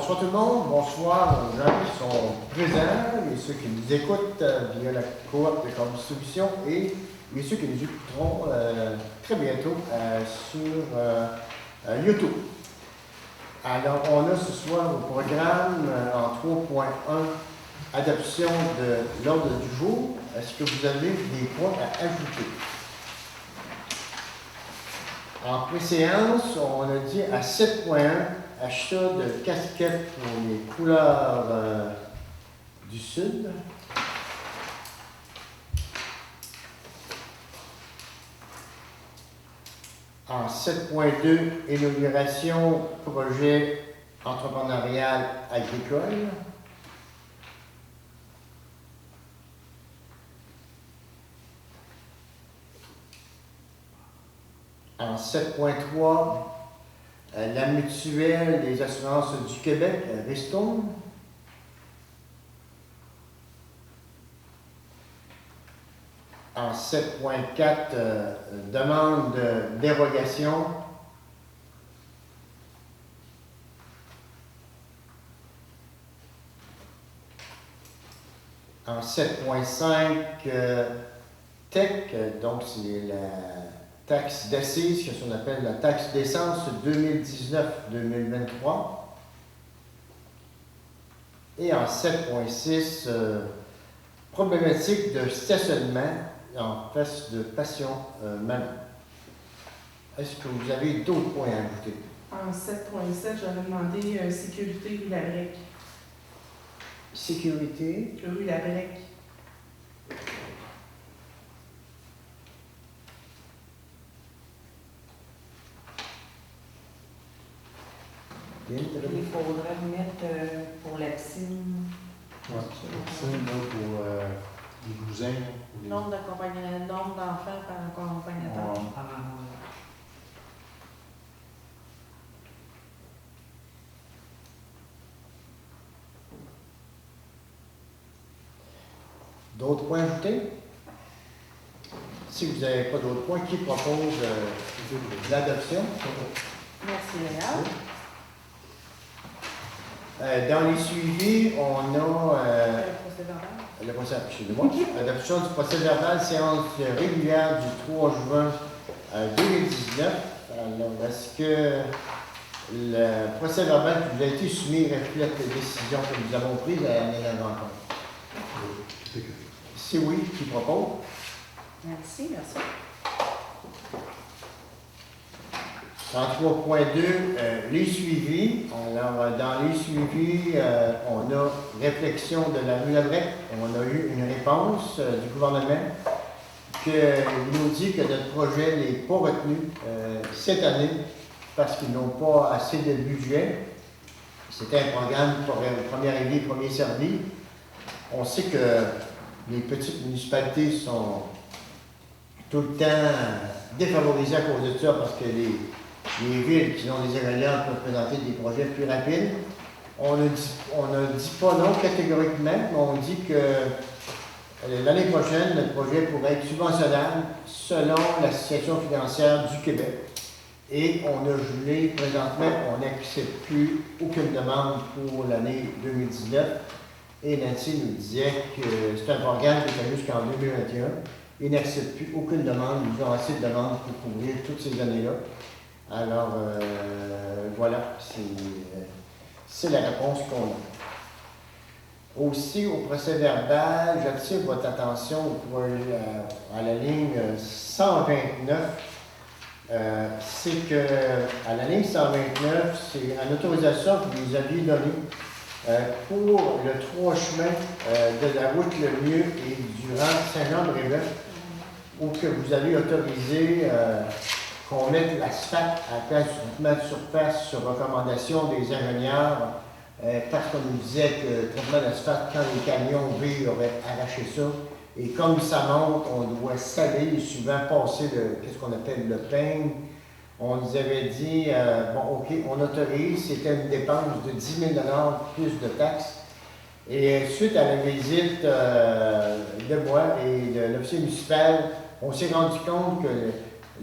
bonsoir tout le monde, bonsoir aux gens qui sont présents et ceux qui nous écoutent via la coop de Corps Distribution et ceux qui nous écouteront très bientôt sur YouTube. Alors, on a ce soir au programme en 3.1 adoption de l'ordre du jour. Est-ce que vous avez des points à ajouter? En préséance, on a dit à 7.1 achat de casquettes pour les couleurs du Sud. En 7.2, inauguration projet entrepreneurial agricole. En 7.3, la mutuelle des assurances du Québec, Restone. En 7.4, demande de dérogation. En 7.5, TEC, donc c'est la taxe d'assises, que l'on appelle la taxe d'essence 2019-2023. Et en 7.6, problématique de stationnement en face de Passion Manon. Est-ce que vous avez d'autres points à ajouter? En 7.7, j'avais demandé sécurité rue Labrec. Sécurité. Rue Labrec. Il faudrait remettre pour la piscine. Oui, c'est ça, pour les cousins. Nombre d'enfants par accompagnateur. D'autres points ajoutés? Si vous n'avez pas d'autres points, qui propose l'adoption? Merci, Léa. Dans les suivis, on a Le procès verbal. excusez-moi, adoption du procès verbal, séance régulière du 3 juin 2019. Alors, est-ce que le procès verbal qui vous a été soumis reflète les décisions que nous avons prises à l'année de la rencontre? Si oui, qui propose? Merci. En 3.2, les suivis. Alors, dans les suivis, on a réflexion de la rue Labrec. On a eu une réponse du gouvernement qui nous dit que notre projet n'est pas retenu cette année parce qu'ils n'ont pas assez de budget. C'était un programme pour premier arrivé, premier servi. On sait que les petites municipalités sont tout le temps défavorisées à cause de ça parce que les villes qui ont des évaluants peuvent présenter des projets plus rapides. On ne dit pas non catégoriquement, mais on dit que l'année prochaine, notre projet pourrait être subventionnable selon la situation financière du Québec. Et on a gelé présentement, on n'accepte plus aucune demande pour l'année 2019. Et Nancy nous disait que c'est un programme qui est jusqu'en 2021. Ils n'acceptent plus aucune demande, ils ont assez de demandes pour couvrir toutes ces années-là. Alors, voilà, c'est la réponse qu'on a. Aussi, au procès verbal, j'attire votre attention à la ligne 129. C'est que, à la ligne 129, c'est une autorisation que vous nous aviez donnée pour le 3 chemin de la route Le Mieux et durant Saint-Jean-de-Brébeuf, où que vous avez autorisé qu'on mette l'asphalte à la place du traitement de surface sur recommandation des ingénieurs, parce qu'on nous disait que le traitement d'asphalte, quand les camions V auraient arraché ça, et comme ça monte, on doit saler, souvent passer qu'est-ce qu'on appelle le peigne. On nous avait dit, bon, OK, on autorise, c'était une dépense de 10 000 plus de taxes. Et suite à la visite de moi et de l'officier municipal, on s'est rendu compte que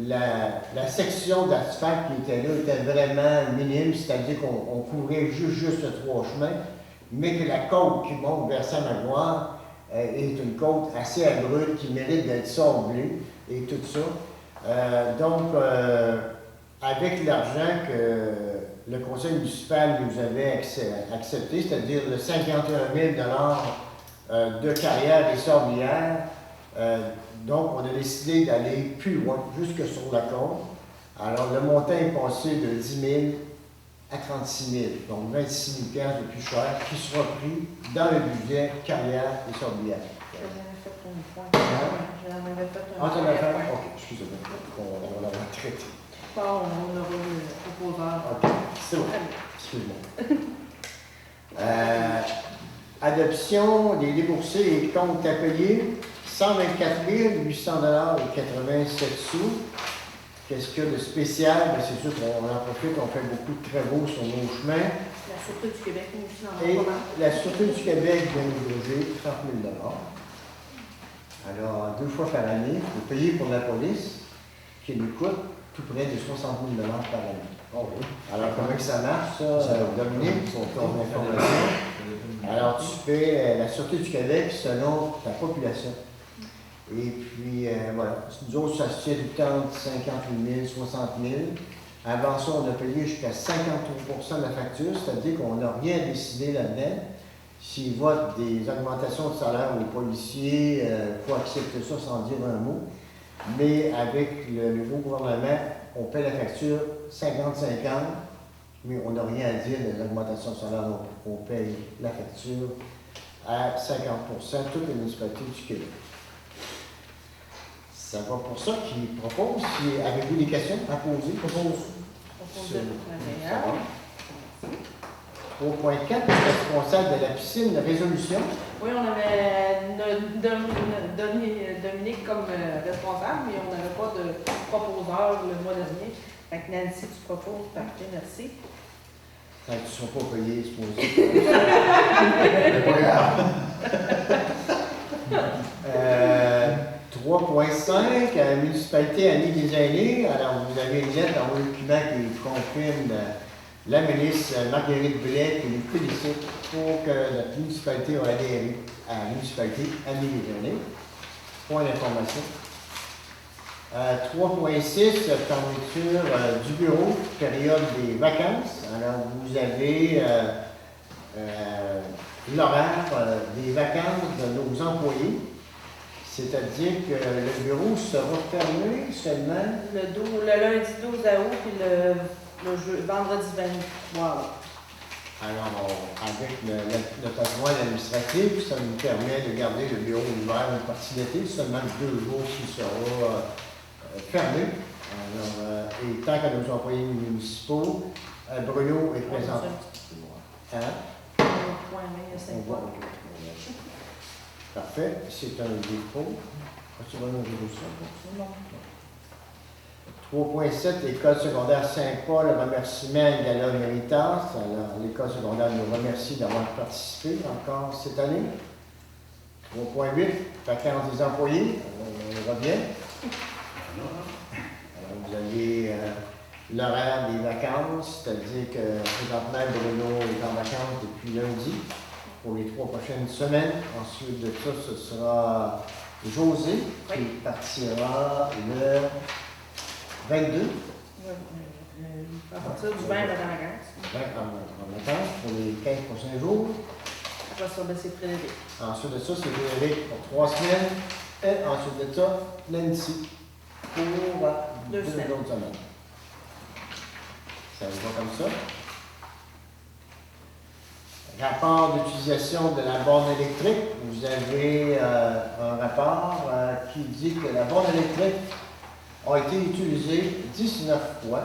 la section d'asphalte qui était là était vraiment minime, c'est-à-dire qu'on couvrait juste 3 chemins, mais que la côte qui monte vers Saint-Magloire est une côte assez abrupte qui mérite d'être sablée et tout ça. Avec l'argent que le conseil municipal nous avait accepté, c'est-à-dire le 51 000 de carrière et sablières, donc on a décidé d'aller plus loin, jusque sur la côte. Alors le montant est passé de 10 000 à 36 000, donc 26 000 de plus cher, qui sera pris dans le budget carrière et sablières. J'en avais fait une fois. J'en avais fait un Ah, tu l'as fait? point. Ok, excusez-moi, on l'avait traité. Bon, on aura le proposeur. Ok, c'est bon. Excuse-moi. Adoption des déboursés et comptes à payer, 124 800 et 87 sous. Qu'est-ce qu'il y a de spécial? Ben, c'est sûr qu'on en profite, on fait beaucoup de travaux sur nos chemins. La Sûreté du Québec nous aussi dans Et le moment. la Sûreté du Québec vient nous loger 30 000 Alors, 2 fois par année, il faut payer pour la police, qui nous coûte tout près de 60 000 par année. Oh oui. Alors, comment que ça marche, ça, Dominique, pour ton information? Alors, tu fais la Sûreté du Québec selon ta population. Et puis, voilà. Nous autres, ça se tient du temps de 58 000, 60 000. Avant ça, on a payé jusqu'à 53 de la facture, c'est-à-dire qu'on n'a rien décidé là-dedans. S'ils votent des augmentations de salaire aux policiers, il faut accepter ça sans dire un mot. Mais avec le nouveau gouvernement, on paie la facture 50-50, mais on n'a rien à dire de l'augmentation de salaire. Donc, on paye la facture à 50%, toutes les municipalités du Québec. Ça va pour ça qu'ils proposent. Avez-vous des questions à poser? Proposeur. Ça va. 3.4, responsable de la piscine de résolution. Oui, on avait donné Dominique comme responsable, mais on n'avait pas de proposeur le mois dernier. Fait que Nancy, tu proposes, parfait, merci. Quand tu ne seras pas payé, supposé. C'est pas grave. 3.5, la municipalité Annie des Aînés. Alors, vous avez une lettre dans vos documents qui confirme la ministre Marguerite Blais qui nous félicite pour que notre municipalité a adhéré à la municipalité Annie des Aînés. Point d'information. 3.6, fermeture du bureau, période des vacances. Alors, vous avez l'horaire des vacances de nos employés. C'est-à-dire que le bureau sera fermé seulement Le lundi 12 août, puis le vendredi 23. alors, avec notre adjoint administratif, ça nous permet de garder le bureau ouvert une partie d'été, seulement 2 jours qui sera fermé. Alors, et tant qu'à nos employés municipaux, Bruno est présent. Hein? On voit. Parfait, c'est un défaut. Tu vas nous dire ça? Non. 3.7, l'école secondaire Saint-Paul, remerciement et gala méritas. Alors, l'école secondaire nous remercie d'avoir participé encore cette année. 3.8, vacances des employés. On revient. Alors, vous avez l'horaire des vacances, c'est-à-dire que présentement, Bruno est en vacances depuis lundi pour les 3 prochaines semaines. Ensuite de ça, ce sera José qui partira le 22. À partir du 20, elle va dans la vacances. En vacances pour les 15 prochains jours. Après ça, ben, c'est Frédéric. Ensuite de ça, c'est Frédéric pour 3 semaines. Et ensuite de ça, Nancy pour 2 autres semaines. Ça va comme ça. Rapport d'utilisation de la borne électrique. Vous avez un rapport qui dit que la borne électrique a été utilisée 19 fois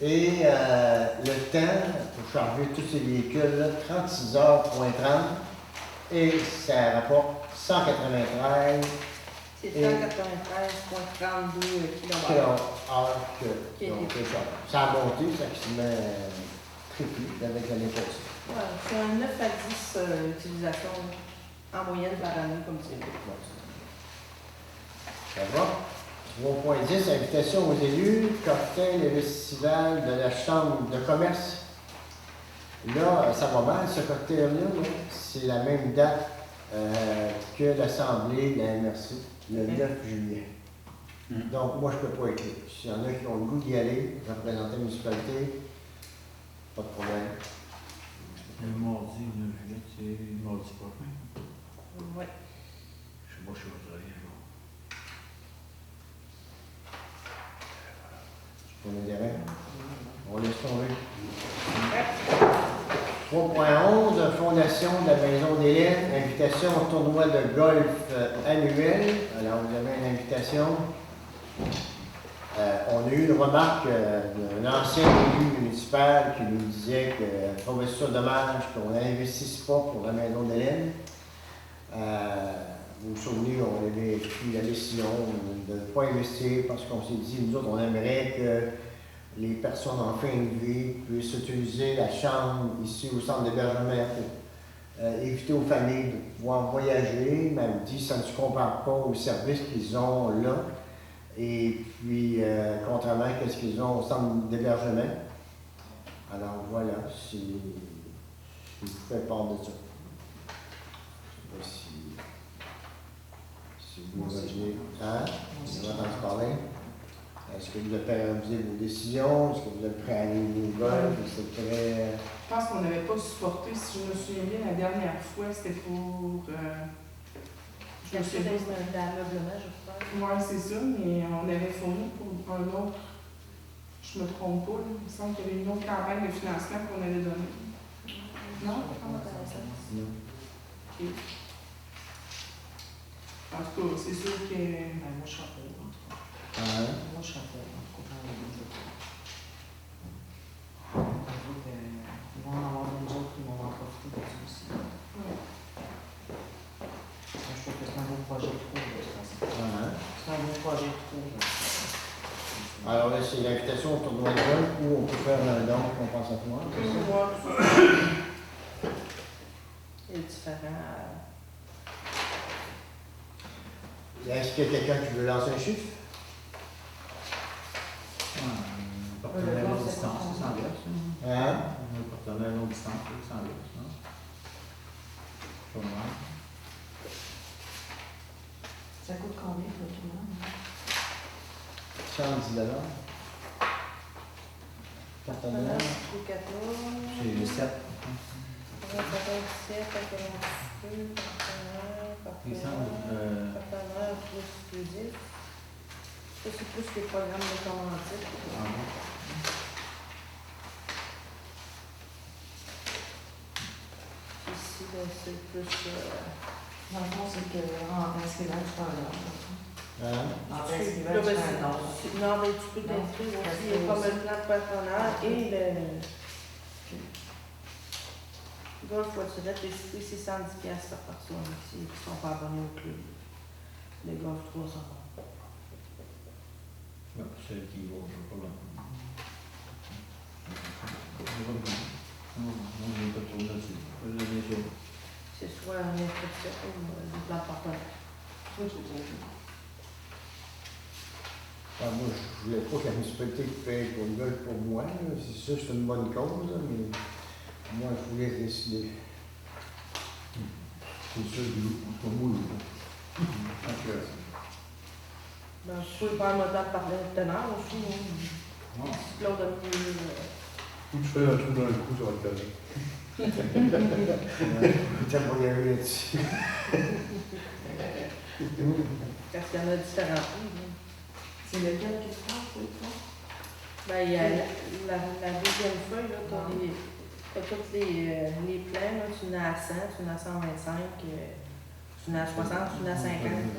et le temps pour charger tous ces véhicules, 36 heures.30 et ça rapporte 193 C'est 193,32 km. Donc, ça a monté, ça qui se met triplé avec l'année passée. Ouais, c'est un 9 à 10 utilisations en moyenne par année, comme tu dis. Ça va? 3.10, invitation aux élus, cocktail et festival de la Chambre de commerce. Là, ça va mal, ce cocktail-là, là. C'est la même date que l'Assemblée de la MRC, le 9 juillet. Donc, moi, je ne peux pas être là. S'il y en a qui ont le goût d'y aller, représenter la municipalité, pas de problème. Le mardi 9 juillet, c'est mardi prochain. Oui. Je sais pas, je suis au travail. On est derrière. On laisse tomber. 3.11, fondation de la Maison d'Hélène, invitation au tournoi de golf annuel. Alors, vous avez une invitation. On a eu une remarque d'un ancien élu municipal qui nous disait qu'il trouvait ça dommage qu'on n'investisse pas pour la Maison d'Hélène. Vous vous souvenez, on avait pris la décision de ne pas investir parce qu'on s'est dit, nous autres, on aimerait que les personnes en fin de vie puissent utiliser la chambre ici au centre d'hébergement pour éviter aux familles de pouvoir voyager. Mais elle dit, ça ne se compare pas aux services qu'ils ont là. Et puis, contrairement à ce qu'ils ont au centre d'hébergement. Alors voilà, si vous faites part de ça. Je ne sais pas si vous imaginez. Hein? Vous avez entendu parler? Est-ce que vous avez réalisé vos décisions? Est-ce que vous êtes prêt à aller au golf? C'est très... Je pense qu'on n'avait pas supporté, si je me souviens bien, la dernière fois, c'était pour. Je me souviens pas. L'ameublement, je crois. Oui, c'est ça, mais on avait fourni pour un autre. Je me trompe pas, là. Il me semble qu'il y avait une autre campagne de financement qu'on avait donnée. Non? Comment t'as ça? Non. Ok. En tout cas, c'est sûr que. Moi, je serais pour. Hein? Moi, je serais pour. En tout cas, ils vont en avoir des autres qui vont en profiter de ça aussi. Ouais. Je trouve que c'est un beau projet de trou, de toute façon. Hein? C'est un beau projet de trou. Alors là, c'est l'invitation au tournoi de golf où on peut faire un don compensatoire. C'est ça? Il y a différents. Est-ce qu'il y a quelqu'un qui veut lancer un chiffre? Un partenaire longue distance, c'est sans glace. Hein? Un partenaire longue distance, c'est sans glace. Pas mal. Ça coûte combien pour tout le monde? 110 $. Partenaire. Au 14. C'est le 7. 97, partenaire plus exclusif. Ça, c'est plus les programmes de commandite. Ici, là, c'est plus. Dans le fond, c'est que en festival, tu peux avoir. Hein? En Là, festival, tu ben, peux avoir. non, mais tu peux t'inscrire aussi. Il y a comme le plan de partenaire et le. Golf voiturette, c'est 110$ par personne ici qui sont pas abonnés au club. Les golf 300. Ouais, c'est celle qui va, je ne sais pas là. Non, je n'ai pas trop là-dessus. Je l'ai mis sur. C'est soit un inscription ou du plan de partenaire. Oui, je veux dire. Moi, je voulais pas que la municipalité paye pour le golf pour moi. Là. C'est sûr que c'est une bonne cause, là, mais moi, je voulais décider. C'est ça, du loup. En tout cas, moi, loup. Ben, je peux faire un modèle de partenaire aussi. Hein. Ouais. Claude a mis. Ou tu fais un trou dans le cou, ça va te calmer. T'as pas y aller là-dessus. Parce qu'il y en a différents prix. Hein. C'est lequel que tu prends, c'est toi? Ben, il y a la deuxième feuille, là, t'as tous les plans, là, tu en as à 100, tu en as à 125, tu en as à 60, tu en as à 50.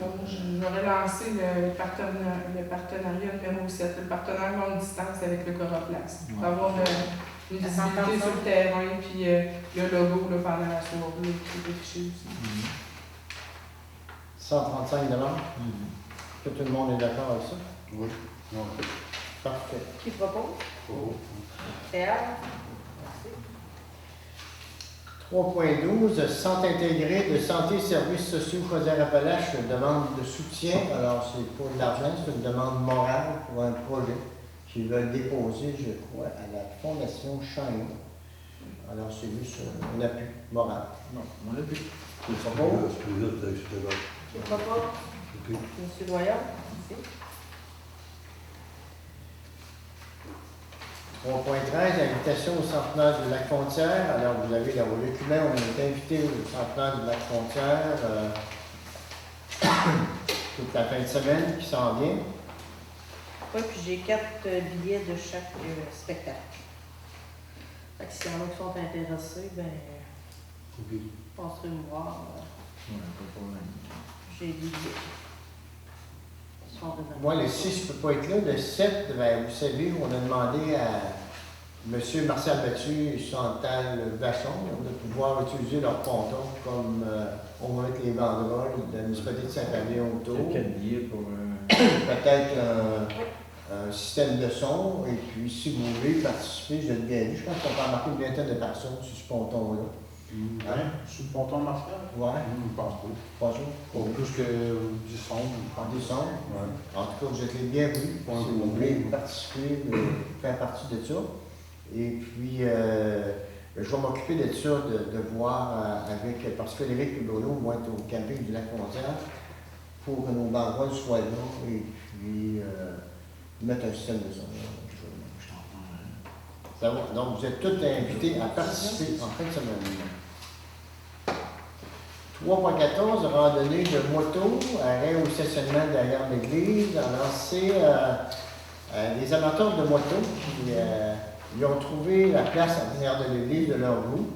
Donc, j'aurais lancé le partenariat numéro 7, le partenaire longue distance avec le Coroplax. Pour avoir une visibilité sur le terrain, puis le logo là, pendant la soirée, qui est affiché aussi. 135 $. Que tout le monde est d'accord avec ça? Oui. Non. Parfait. Qui propose? Oh. C'est elle. Merci. 3.12, Centre intégré de santé et services sociaux Chaudière-Appalaches demande de soutien. Alors, c'est pas de l'argent, c'est une demande morale pour un projet qu'ils veulent déposer, je crois, à la Fondation Chine. Alors, c'est juste un appui moral. Non, on l'a vu. C'est pas Bon, beau? c'était là. Je ne crois pas. Ok. Monsieur Doyon, ici. 3.13, invitation au centenaire du Lac-Frontière. Alors, vous avez dans vos documents, on est invité au centenaire du Lac-Frontière toute la fin de semaine qui s'en vient. Oui, puis j'ai 4 billets de chaque spectacle. Fait que s'il y en a qui sont intéressés, ben, Ok. passerez me voir. Ouais, pas de problème. J'ai des billets. Ils sont réservés. Moi, le 6, je ne peux pas être là. Le 7, ben, vous savez, on a demandé à M. Marcel Battu et Chantal Vachon de pouvoir utiliser leur ponton comme on va mettre les banderoles de la municipalité de Saint-Palais autour. C'est 4 billets pour. Peut-être un système de son. Et puis, si vous voulez participer, je le bienvenu. Je pense qu'on peut embarquer une vingtaine de personnes sur ce ponton-là. Hein? Sous le ponton Martial? Ouais, Je pense pas. bonjour. Pour plus que 10 sondes. En décembre. Ouais. En tout cas, vous êtes les bienvenus. Ouais, Si vous voulez participer, faire partie de ça. Et puis, je vais m'occuper de ça, de voir avec, parce que Éric et Bruno vont être au camping du Lac-Frontière pour que nos banderoles soient là et puis mettre un système de son. Ça va. Donc, vous êtes tous invités à participer en fin de semaine. 3.14, randonnée de moto, arrêt au stationnement derrière l'église. Alors, c'est les amateurs de moto qui ils ont trouvé la place en arrière de l'église de leur goût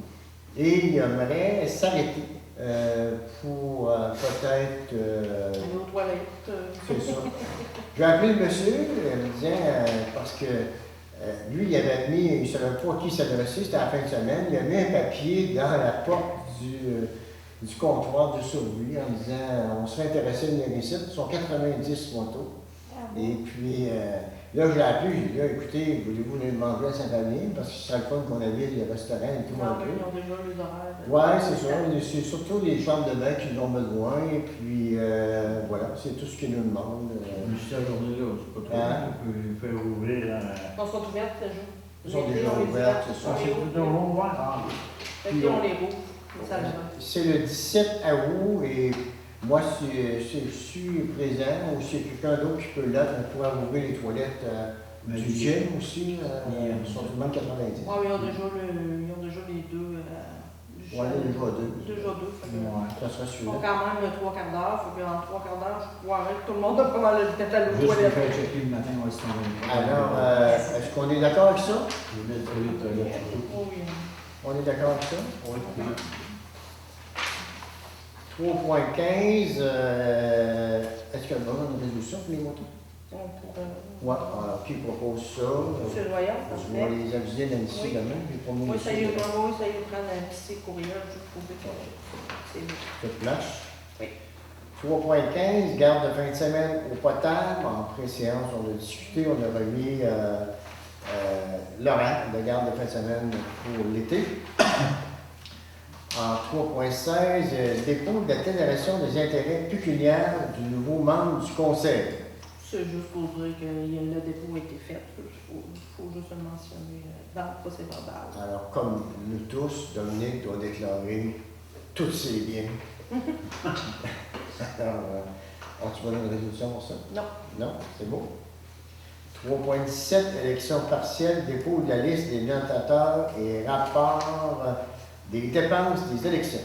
et ils aimeraient s'arrêter pour peut-être. Aller aux toilettes. C'est ça. J'ai appelé le monsieur, me disant, parce que lui, il avait mis, il ne savait pas à qui s'adresser, c'était à la fin de semaine, il a mis un papier dans la porte du comptoir de survie en disant on serait intéressé de venir ici. Ce sont 90 motos. Et puis là, je l'ai appelé, j'ai dit là, écoutez, voulez-vous venir manger à Saint-Palais? Parce que ce serait le fun qu'on avait les restaurants et tout. Ah un oui, peu. ils ont déjà les horaires. Ouais, c'est ça. C'est surtout les chambres de bain qu'ils ont besoin. Et puis voilà, c'est tout ce qu'ils nous demandent. Mais cette journée-là, c'est pas trop. Hein? On peut faire ouvrir. Ils sont ouvertes le jour. Ils sont L'été, déjà on les ouvertes, ouvre, c'est ça. on les C'est ouvre. toujours ouvert. Ah, L'été, on les rouvre. Ça va. C'est le 17 août et moi, si je suis présent ou s'il y a quelqu'un d'autre qui peut l'être, on pourra ouvrir les toilettes Mais du il- gym aussi. Ils sont tout le monde 90. Ah oui, ils ont déjà les deux. Ouais, déjà deux. Déjà deux. Fait que, Ouais. Ça sera ils celui-là. font quand même 3/4 d'heure. Fait qu'en 3/4 d'heure, je croirais que tout le monde a pas mal de tête à l'eau Juste pour toilette. faire checker le matin, ouais, c'est un. Alors, est-ce qu'on est d'accord avec ça? Je vais mettre vite là. Oh oui. On est d'accord avec ça? Oui. 3.15, est-ce qu'il y a besoin de résolution pour les motos? Donc, Ouais, alors qui propose ça? Monsieur le voyant, ça Je se vais fait. les aviser Nancy Oui. demain, j'ai pas mis Oui, ça y est, de prendre un petit courriel juste pour dire que c'est bon. place. Oui. 3.15, garde de fin de semaine au potable. En pré-séance, on a discuté, on a remis l'horaire de garde de fin de semaine pour l'été. En 3.16, dépôt de la déclaration des intérêts pécuniaires du nouveau membre du conseil. C'est juste pour dire que le dépôt a été fait. Il faut juste le mentionner dans le procès-verbal. Alors, comme nous tous, Dominique doit déclarer tous ses biens. Alors, as-tu besoin de résolution pour ça? Non. Non, c'est beau. 3.17, élection partielle, dépôt de la liste des notateurs et rapport des dépenses des élections.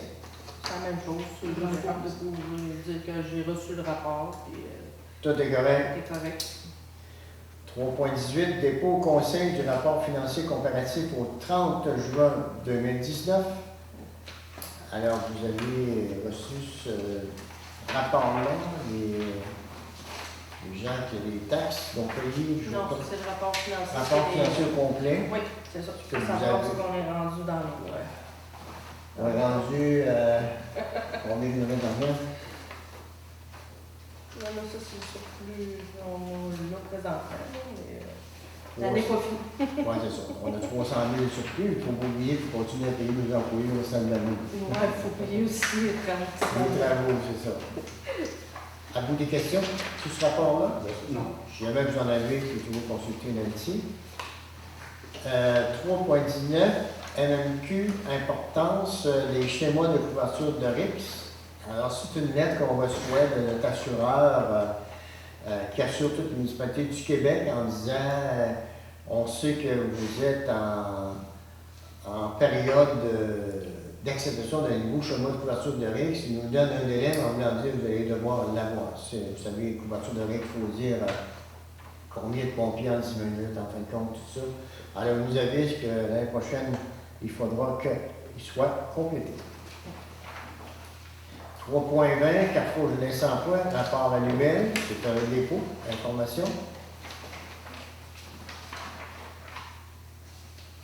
C'est la même chose. C'est juste pour dire que j'ai reçu le rapport et Tout est correct. c'est correct. 3.18, dépôt au conseil du rapport financier comparatif au 30 juin 2019. Alors, vous avez reçu ce rapport-là, les gens qui ont des taxes, donc payés, je Non, vois ça, c'est le rapport financier. pas, rapport c'est les- financier au complet. Oui, c'est ça. Que C'est vous savoir avez. ce qu'on est rendu dans le. On est rendu, on est venu dans rien. Là, ça, c'est le surplus. On l'a présentement, mais. L'année pas finie. Oui, c'est ça. On a 300 000 surplus. Il ne faut pas oublier qu'il faut continuer à payer nos employés au sein de l'année. Ouais, il faut payer aussi les travaux. Les travaux, c'est ça. À bout des questions sur ce rapport-là? Non. Si jamais vous en avez, vous pouvez toujours consulter Nancy. 3.19, MMQ, importance, les schémas de couverture de RICS. Alors, c'est une lettre qu'on reçoit de notre assureur qui assure toute la municipalité du Québec en disant on sait que vous êtes en période d'acceptation d'un nouveau schéma de couverture de RICS. Il nous donne un délai, mais on voulant dire que vous allez devoir l'avoir. Vous savez, couverture de RICS, il faut dire combien de pompiers en 10 minutes, en fin de compte, tout ça. Alors, on nous avise que l'année prochaine, il faudra qu'il soit complété. 3.20, Carrefour Jeunesse Emploi, rapport annuel, c'est un dépôt, information.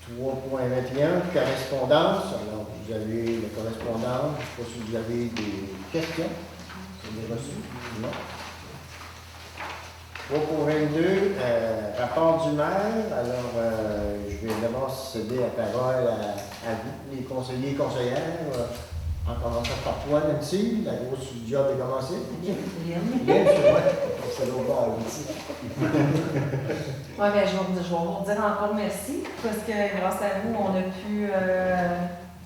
3.21, correspondance. Alors, vous avez la correspondance, je ne sais pas si vous avez des questions. C'est des reçus? Non. 3.22, rapport du maire. Alors, je vais d'abord céder la parole à vous, les conseillers et conseillères. En commençant par toi, Nancy, la grosse job est commencée. Bien. Bien, c'est l'autre bord ici. Oui, bien, je vais vous dire encore merci parce que grâce à vous, on a pu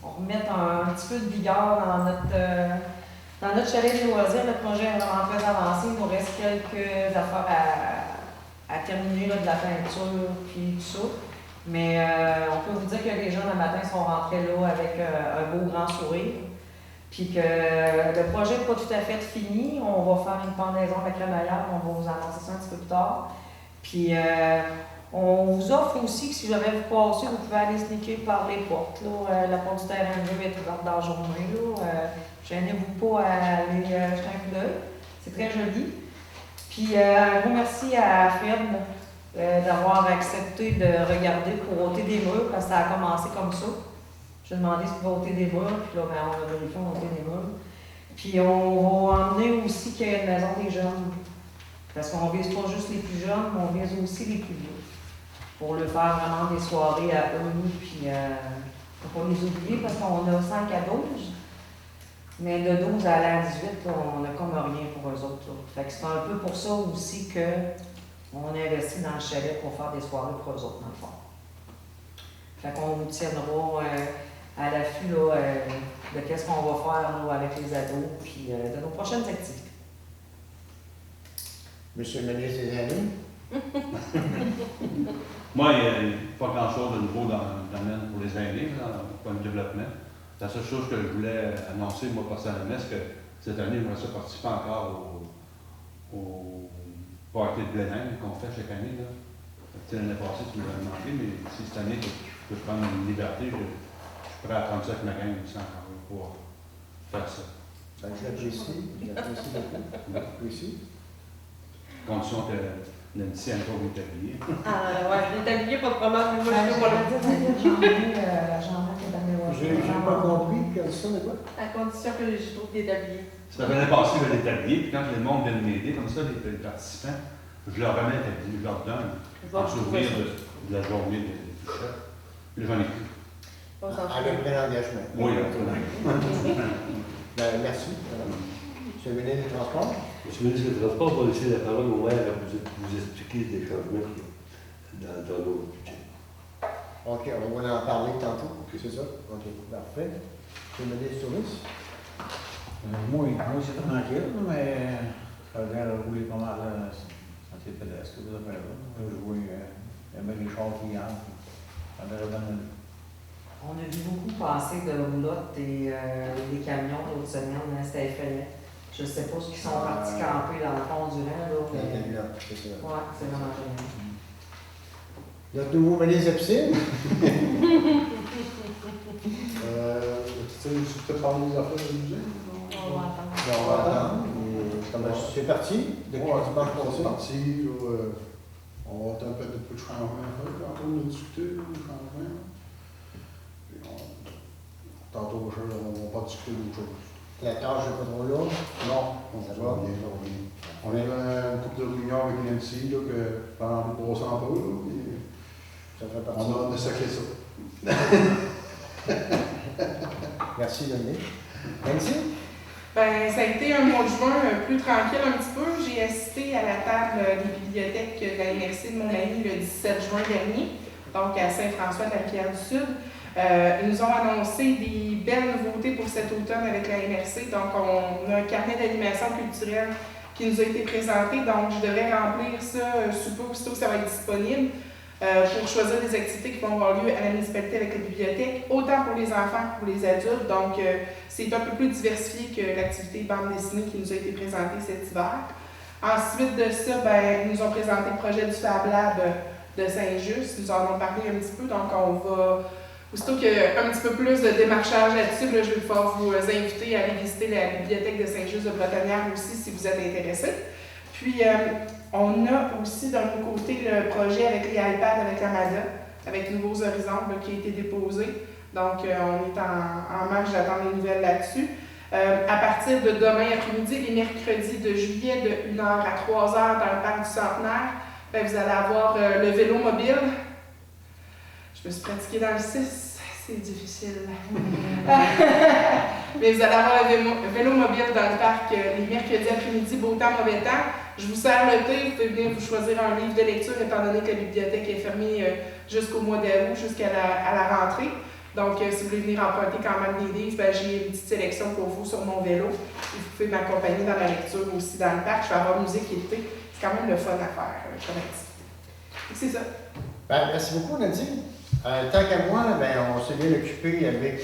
remettre un petit peu de vigueur dans notre chalet de loisirs. Le projet est vraiment très avancé. Il nous reste quelques affaires à terminer là, de la peinture puis tout ça. Mais on peut vous dire que les gens le matin sont rentrés là avec un beau grand sourire. Puis que le projet n'est pas tout à fait fini. On va faire une pendaison avec la crémaillère. On va vous annoncer ça un petit peu plus tard. Puis on vous offre aussi que si jamais vous passez, vous pouvez aller sneaker par les portes. Là. La porte du terrain de jeu est ouverte dans la journée. Gênez-vous pas à aller jeter un coup d'œil. C'est très joli. Puis un gros merci à Fred d'avoir accepté de regarder pour ôter des murs parce que ça a commencé comme ça. J'ai demandé s'il va ôter des murs, puis là, on a vérifié, on a ôté des murs. Puis on va emmener aussi qu'il y ait une maison des jeunes. Parce qu'on vise pas juste les plus jeunes, mais on vise aussi les plus vieux. Pour le faire vraiment des soirées à eux, puis faut pas les oublier parce qu'on a 5 à 12. Mais de 12 à la 18, on n'a comme rien pour eux autres. Là. Fait que c'est un peu pour ça aussi qu'on investit dans le chalet pour faire des soirées pour eux autres, dans le fond. Fait qu'on vous tiendra à l'affût de qu'est-ce qu'on va faire là, avec les ados, puis de nos prochaines activités. Monsieur le ministre des Années. Moi, il n'y a pas grand-chose de nouveau dans le domaine pour les aînés, dans le développement. La seule chose que je voulais annoncer, moi, personnellement, c'est que cette année, je vais participer encore au party de plein air qu'on fait chaque année. L'année passée, tu m'avais demandé, mais si cette année, je peux prendre une liberté, je suis prêt à prendre ça avec ma gang aussi encore pour faire ça. J'apprécie beaucoup. J'apprécie. Condition que Nancy a encore établie. Ouais, l'établi, pas de problème, mais moi je suis pas là. J'ai pas compris, condition de quoi? À condition que je trouve l'établi. Ça l'année passée, je l'établir, puis quand le monde vient de m'aider, comme ça, les participants, je leur remets l'établi, je leur donne en souvenir de la journée du chef. Puis j'en ai plus. Avec plein d'engagement. Oui, merci. Monsieur le ministre des Transports. Monsieur le ministre des Transports, on va laisser la parole au maire pour vous expliquer des changements dans nos budgets. OK, on va en parler tantôt. C'est ça? OK, parfait. Monsieur le ministre Touris. Moi, c'est tranquille, mais ça a l'air de rouler pas mal là, santé pédestre, ces affaires-là. Je vois il y a bien les chars qui entrent. Ça a l'air bien. On a vu beaucoup passer de roulottes et des camions l'autre semaine, hein, c'était effrayant. Je ne sais pas ce qu'ils sont partis camper dans le fond du rang, là, mais... C'est ça. Ouais, c'est vraiment génial. Notre nouveau ministre Epsil. Tu sais peut-être parler des affaires de musée? On va attendre. On va attendre. C'est parti? De quoi tu penses pour C'est ça? parti, on va attendre peut-être un peu de changement à faire, tantôt on a discuté du changement. Puis tantôt, on ne va pas discuter d'autre chose. La tâche n'est pas trop lourde? Non, Ça ça va? va bien, ça va bien. On a eu une couple de réunions avec Nancy, là, que pendant le passant un peu, là, puis Ça fait partie. On a hâte de sacrer ça. Merci, Dominique. Nancy? Ben, ça a été un mois de juin plus tranquille un petit peu. J'ai assisté à la table des bibliothèques de la MRC de Montmagny le 17 juin dernier, donc à Saint-François-de-la-Pierre-du-Sud. Ils nous ont annoncé des belles nouveautés pour cet automne avec la MRC. Donc, on a un carnet d'animation culturelle qui nous a été présenté. Donc, je devrais remplir ça sous peu, aussitôt que ça va être disponible. Pour choisir des activités qui vont avoir lieu à la municipalité avec la bibliothèque, autant pour les enfants que pour les adultes. Donc, c'est un peu plus diversifié que l'activité bande dessinée qui nous a été présentée cet hiver. Ensuite de ça, ils nous ont présenté le projet du Fab Lab de Saint-Just. Ils nous en ont parlé un petit peu. Donc, on va, aussitôt qu'il y a un petit peu plus de démarchage là-dessus, je vais pouvoir vous inviter à aller visiter la bibliothèque de Saint-Just de Bretonnière aussi si vous êtes intéressés. Puis, on a aussi d'un autre côté le projet avec les iPads avec l'Amada, avec Nouveaux Horizons qui a été déposé. Donc, on est en marche d'attendre les nouvelles là-dessus. À partir de demain après-midi, les mercredis de juillet, de 1h à 3h dans le parc du Centenaire, vous allez avoir le vélo mobile. Je me suis pratiquée dans le 6, c'est difficile. Mais vous allez avoir un vélo mobile dans le parc les mercredis après-midi, beau temps, mauvais temps. Je vous sers le thé, vous pouvez venir vous choisir un livre de lecture étant donné que la bibliothèque est fermée jusqu'au mois d'août, jusqu'à la rentrée. Donc, si vous voulez venir emprunter quand même des livres, j'ai une petite sélection pour vous sur mon vélo. Et vous pouvez m'accompagner dans la lecture aussi dans le parc. Je vais avoir musique et thé. C'est quand même le fun à faire comme activité. C'est ça. Merci beaucoup, Nadine. Tant qu'à moi, on s'est bien occupé avec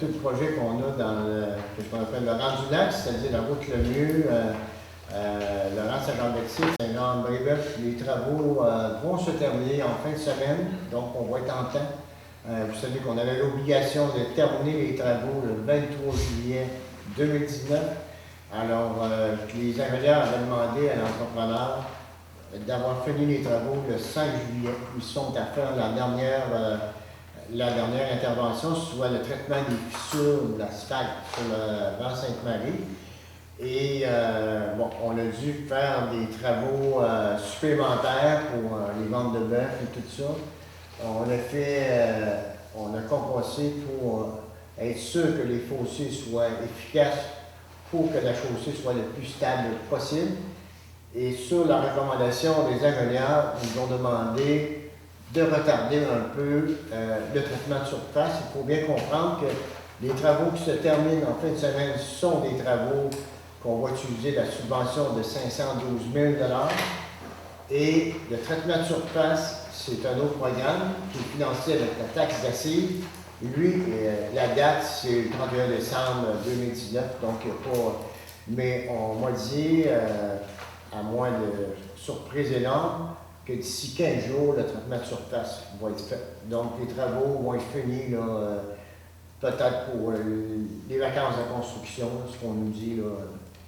tout le projet qu'on a dans ce qu'on appelle le rang du lac, c'est-à-dire la route Lemieux, le rang Saint-Jean-Baptiste, Saint-Jean-Brébeuf. Les travaux vont se terminer en fin de semaine, donc on va être en temps. Vous savez qu'on avait l'obligation de terminer les travaux le 23 juillet 2019. Alors, les ingénieurs avaient demandé à l'entrepreneur d'avoir fini les travaux le 5 juillet. Ils sont à faire la dernière intervention, soit le traitement des fissures de l'asphalte sur le rang Sainte-Marie. Et on a dû faire des travaux supplémentaires pour les ventes de bœuf et tout ça. On a compensé pour être sûr que les fossés soient efficaces pour que la chaussée soit le plus stable possible. Et sur la recommandation des ingénieurs, ils ont demandé de retarder un peu le traitement de surface. Il faut bien comprendre que les travaux qui se terminent en fin de semaine sont des travaux qu'on va utiliser la subvention de 512 000 $. Et le traitement de surface, c'est un autre programme qui est financé avec la taxe d'assises. Lui, la date, c'est le 31 décembre 2019, donc il n'y a pas. Mais on m'a dit, à moins de surprise énorme, que d'ici 15 jours, le traitement de surface va être fait. Donc les travaux vont être finis, peut-être pour les vacances de construction, ce qu'on nous dit là,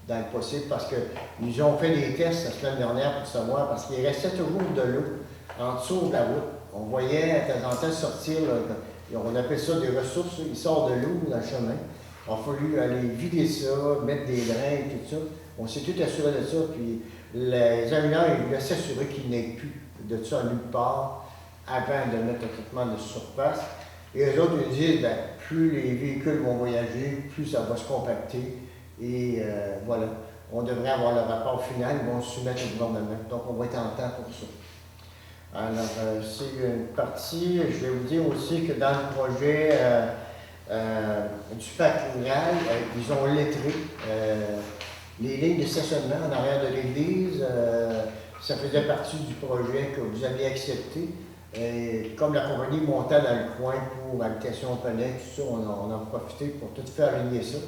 dans le possible, parce qu'ils ont fait des tests la semaine dernière pour savoir, parce qu'il restait toujours de l'eau en dessous de la route. On voyait à temps en temps sortir, on appelle ça des ressources, il sort de l'eau dans le chemin. Il a fallu aller vider ça, mettre des drains et tout ça. On s'est tout assuré de ça, puis les ingénieurs, ils voulaient s'assurer qu'il n'y ait plus de ça nulle part avant de mettre un traitement de surface. Et eux autres, ils disent, plus les véhicules vont voyager, plus ça va se compacter. Et voilà, on devrait avoir le rapport final, ils vont se soumettre au gouvernement. Donc, on va être en temps pour ça. Alors, c'est une partie. Je vais vous dire aussi que dans le projet du parc rural, ils ont lettré les lignes de stationnement en arrière de l'église. Ça faisait partie du projet que vous aviez accepté. Et comme la compagnie montait dans le coin pour Habitation Palais, tout ça, on a profité pour tout faire aligner ça.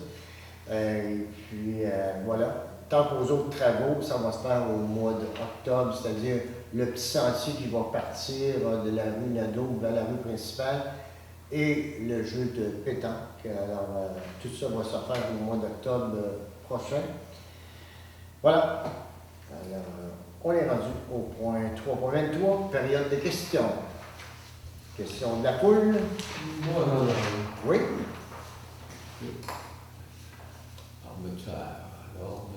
Et puis voilà. Tant qu'aux autres travaux, ça va se faire au mois d'octobre, c'est-à-dire le petit sentier qui va partir de la rue Nadeau vers la rue principale et le jeu de pétanque. Alors, tout ça va se faire au mois d'octobre prochain. Voilà. Alors, on est rendu au point 3.23, période de questions. Question de la poule. Oui. On va ça à l'ordre.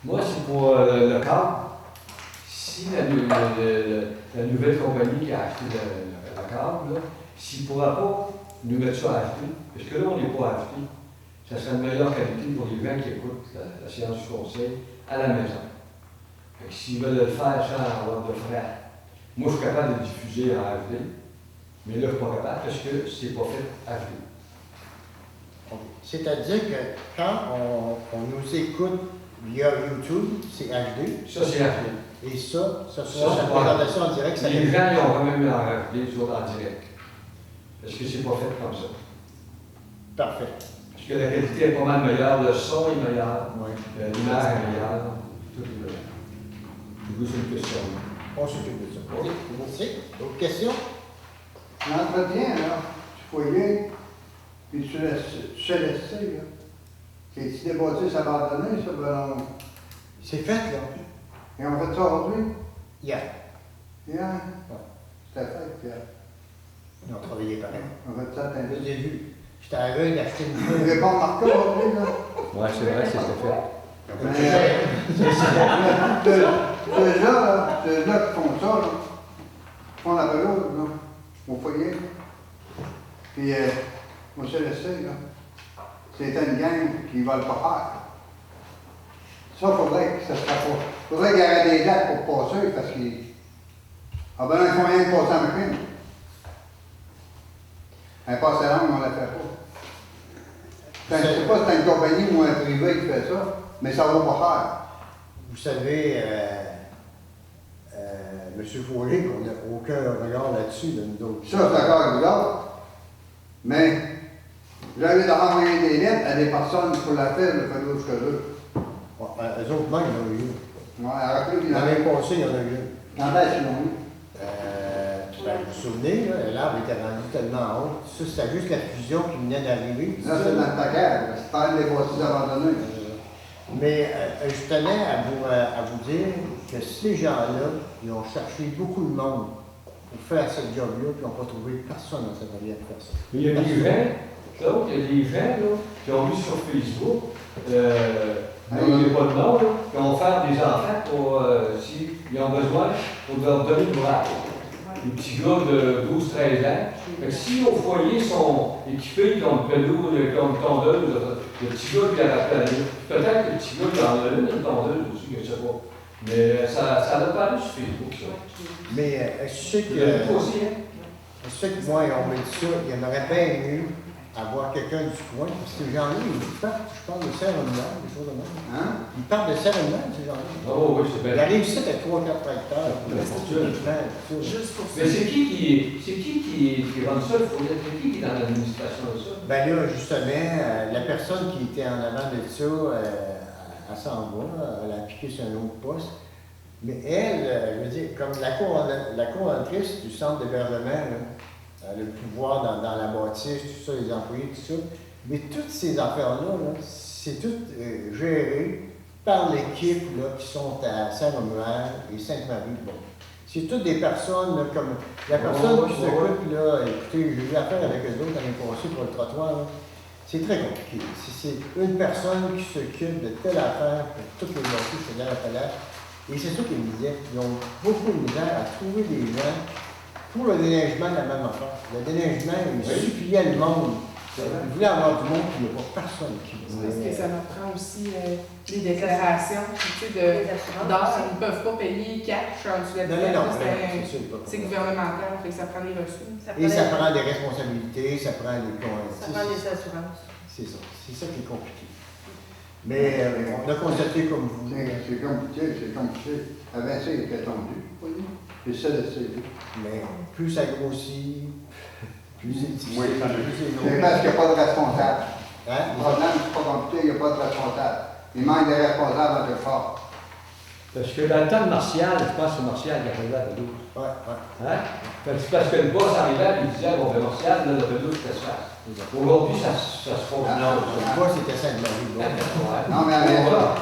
Moi, c'est pour le cadre. si la nouvelle compagnie qui a acheté la câble, s'il ne pourra pas nous mettre ça à acheter, parce que là, on n'est pas acheté, ça serait une meilleure qualité pour les gens qui écoutent la séance du conseil à la maison. Fait que s'ils veulent le faire sans avoir de frais, moi, je suis capable de diffuser en HD, mais là, je ne suis pas capable parce que c'est pas fait HD. C'est-à-dire que quand on nous écoute via YouTube, c'est HD. Ça, c'est HD. Et ça Ça, soit la c'est pas présentation en direct, ça Les gens, ils ont quand même mis en HD, les autres en direct. Parce que c'est pas fait comme ça. Parfait. Parce que la qualité est pas mal meilleure, le son est meilleur, Oui. l'image est meilleure, tout est meilleur. Du coup, c'est une question. On s'occupe de ça. Oui. Merci. D'autres questions? L'entretien, là, du foyer, puis tu sais laisser, là. C'est-tu des bâtisses abandonnées, ça, ben, C'est fait, là. et on fait ça aujourd'hui? Hier. Hier? C'était fait, puis Ils ont travaillé pareil. on fait ça Je à vous ai vu. J'étais à l'œil d'acheter une Vous feuille. n'avez pas remarqué aujourd'hui, là? Ouais, c'est vrai, c'est fait. Ceux-là qui font ça, là, font la pelouse, là, au foyer. Puis, moi, je laissé, là. C'était une gang qui ne veulent pas faire. Ça, il faudrait que ça se fasse pas. Il faudrait qu'il y ait des dates pour passer, parce qu'ils. Ah ben non, ils font rien de passer en machine. Un passe langue, on ne la fait pas. Je ne sais pas si c'est une compagnie ou un privé qui fait ça, mais ça ne va pas faire. Vous savez, M. Follet, qu'on n'a aucun regard là-dessus, de nous autres. Ça, je suis d'accord avec vous autres. Mais, j'avais d'envoyer des lettres à des personnes pour la faire, le fait d'autres que eux. Ouais, eux autres, même, il y en a eu. Ouais, rappelez-vous, il y en a L'année passée, il y en a eu. dans la ils l'ont eu. Vous vous souvenez, là, l'arbre était rendu tellement haut. Ça, c'était juste la fusion qui venait d'arriver. Là, c'est dans le paquet, c'est pas des bâtisses abandonnées. Mais je tenais à vous dire que ces gens-là, ils ont cherché beaucoup de monde pour faire ce job-là, puis ils n'ont pas trouvé personne dans cette arrière pour faire ça. Mais il y a des gens, donc, il y a des gens là, qui ont mis sur Facebook, il n'y a pas de nom, là, qui vont faire des enfants pour, s'ils ont besoin, pour leur donner de l'ouvrage. Les petits gars de 12-13 ans. Fait que si au foyer sont équipés comme pelouse, comme tondeuse, le petit gars qui a la pelouse, peut-être que le petit gars qui en a une tondeuse aussi, je ne sais pas. Mais ça a paru sur Facebook, ça. Mais je sais Vous l'avez que. aussi, hein? Je sais que moi, on m'a dit ça, il y en aurait bien mieux avoir quelqu'un du coin, parce que ces gens-là, ils partent, je parle de Serre-Lumière, des choses de même. Hein? Ils partent de Serre-Lumière, ces gens-là. Oh oui, c'est Ils bien. arrivent ici avec 3-4 tracteurs, pour Ouais, le c'est sûr. tout. Juste pour ça. Mais c'est qui rend ça, il faut dire, c'est qui est dans l'administration de ça? Ben là, justement, la personne qui était en avant de ça, elle s'en va, elle a appliqué sur un autre poste. Mais elle, je veux dire, comme la coordonnatrice du centre d'hébergement, là, elle a le pouvoir dans la bâtisse, tout ça, les employés, tout ça. Mais toutes ces affaires-là, là, c'est tout géré par l'équipe là, qui sont à Saint-Romuald et Sainte-Marie. Bon. C'est toutes des personnes, là, comme la personne qui s'occupe, là, écoutez, j'ai eu affaire avec eux autres l'année passée pour le trottoir, là. C'est très compliqué. C'est une personne qui s'occupe de telle affaire pour toutes les bâtisses, c'est là, et c'est ça qu'ils me disaient. Ils ont beaucoup de misère à trouver des gens pour le déneigement de la même affaire. Le déneigement, il suppliait le monde. Ils voulaient avoir du monde, puis il n'y a pas personne qui voulait. Parce que ça leur prend aussi les déclarations, tu sais, ils ne peuvent pas payer cash en dessous de la Non, tête, c'est ça. c'est gouvernemental, fait que ça prend des reçus. Et ça prend des responsabilités, ça prend des Ça prend des assurances. C'est ça. C'est ça qui est compliqué. Mais on a constaté comme vous. C'est compliqué. Avant ça, il était tendu. C'est ça, Mais plus ça grossit, plus c'est difficile. Oui, plus c'est c'est lourd. parce qu'il n'y a pas de responsable. Hein? Le problème, c'est pas compliqué, il n'y a pas de responsable. Il manque des responsables à quelque part. Parce que dans le temps de Martial, je pense que c'est Martial qui arrivait à la douce. Ouais. Hein? C'est parce que le boss arrivait et il disait, bon, ben Martial, là, le douce, ça se passe. Aujourd'hui, ça se fait. Non, moi c'était Sainte-Marie. Bon. Non, mais avant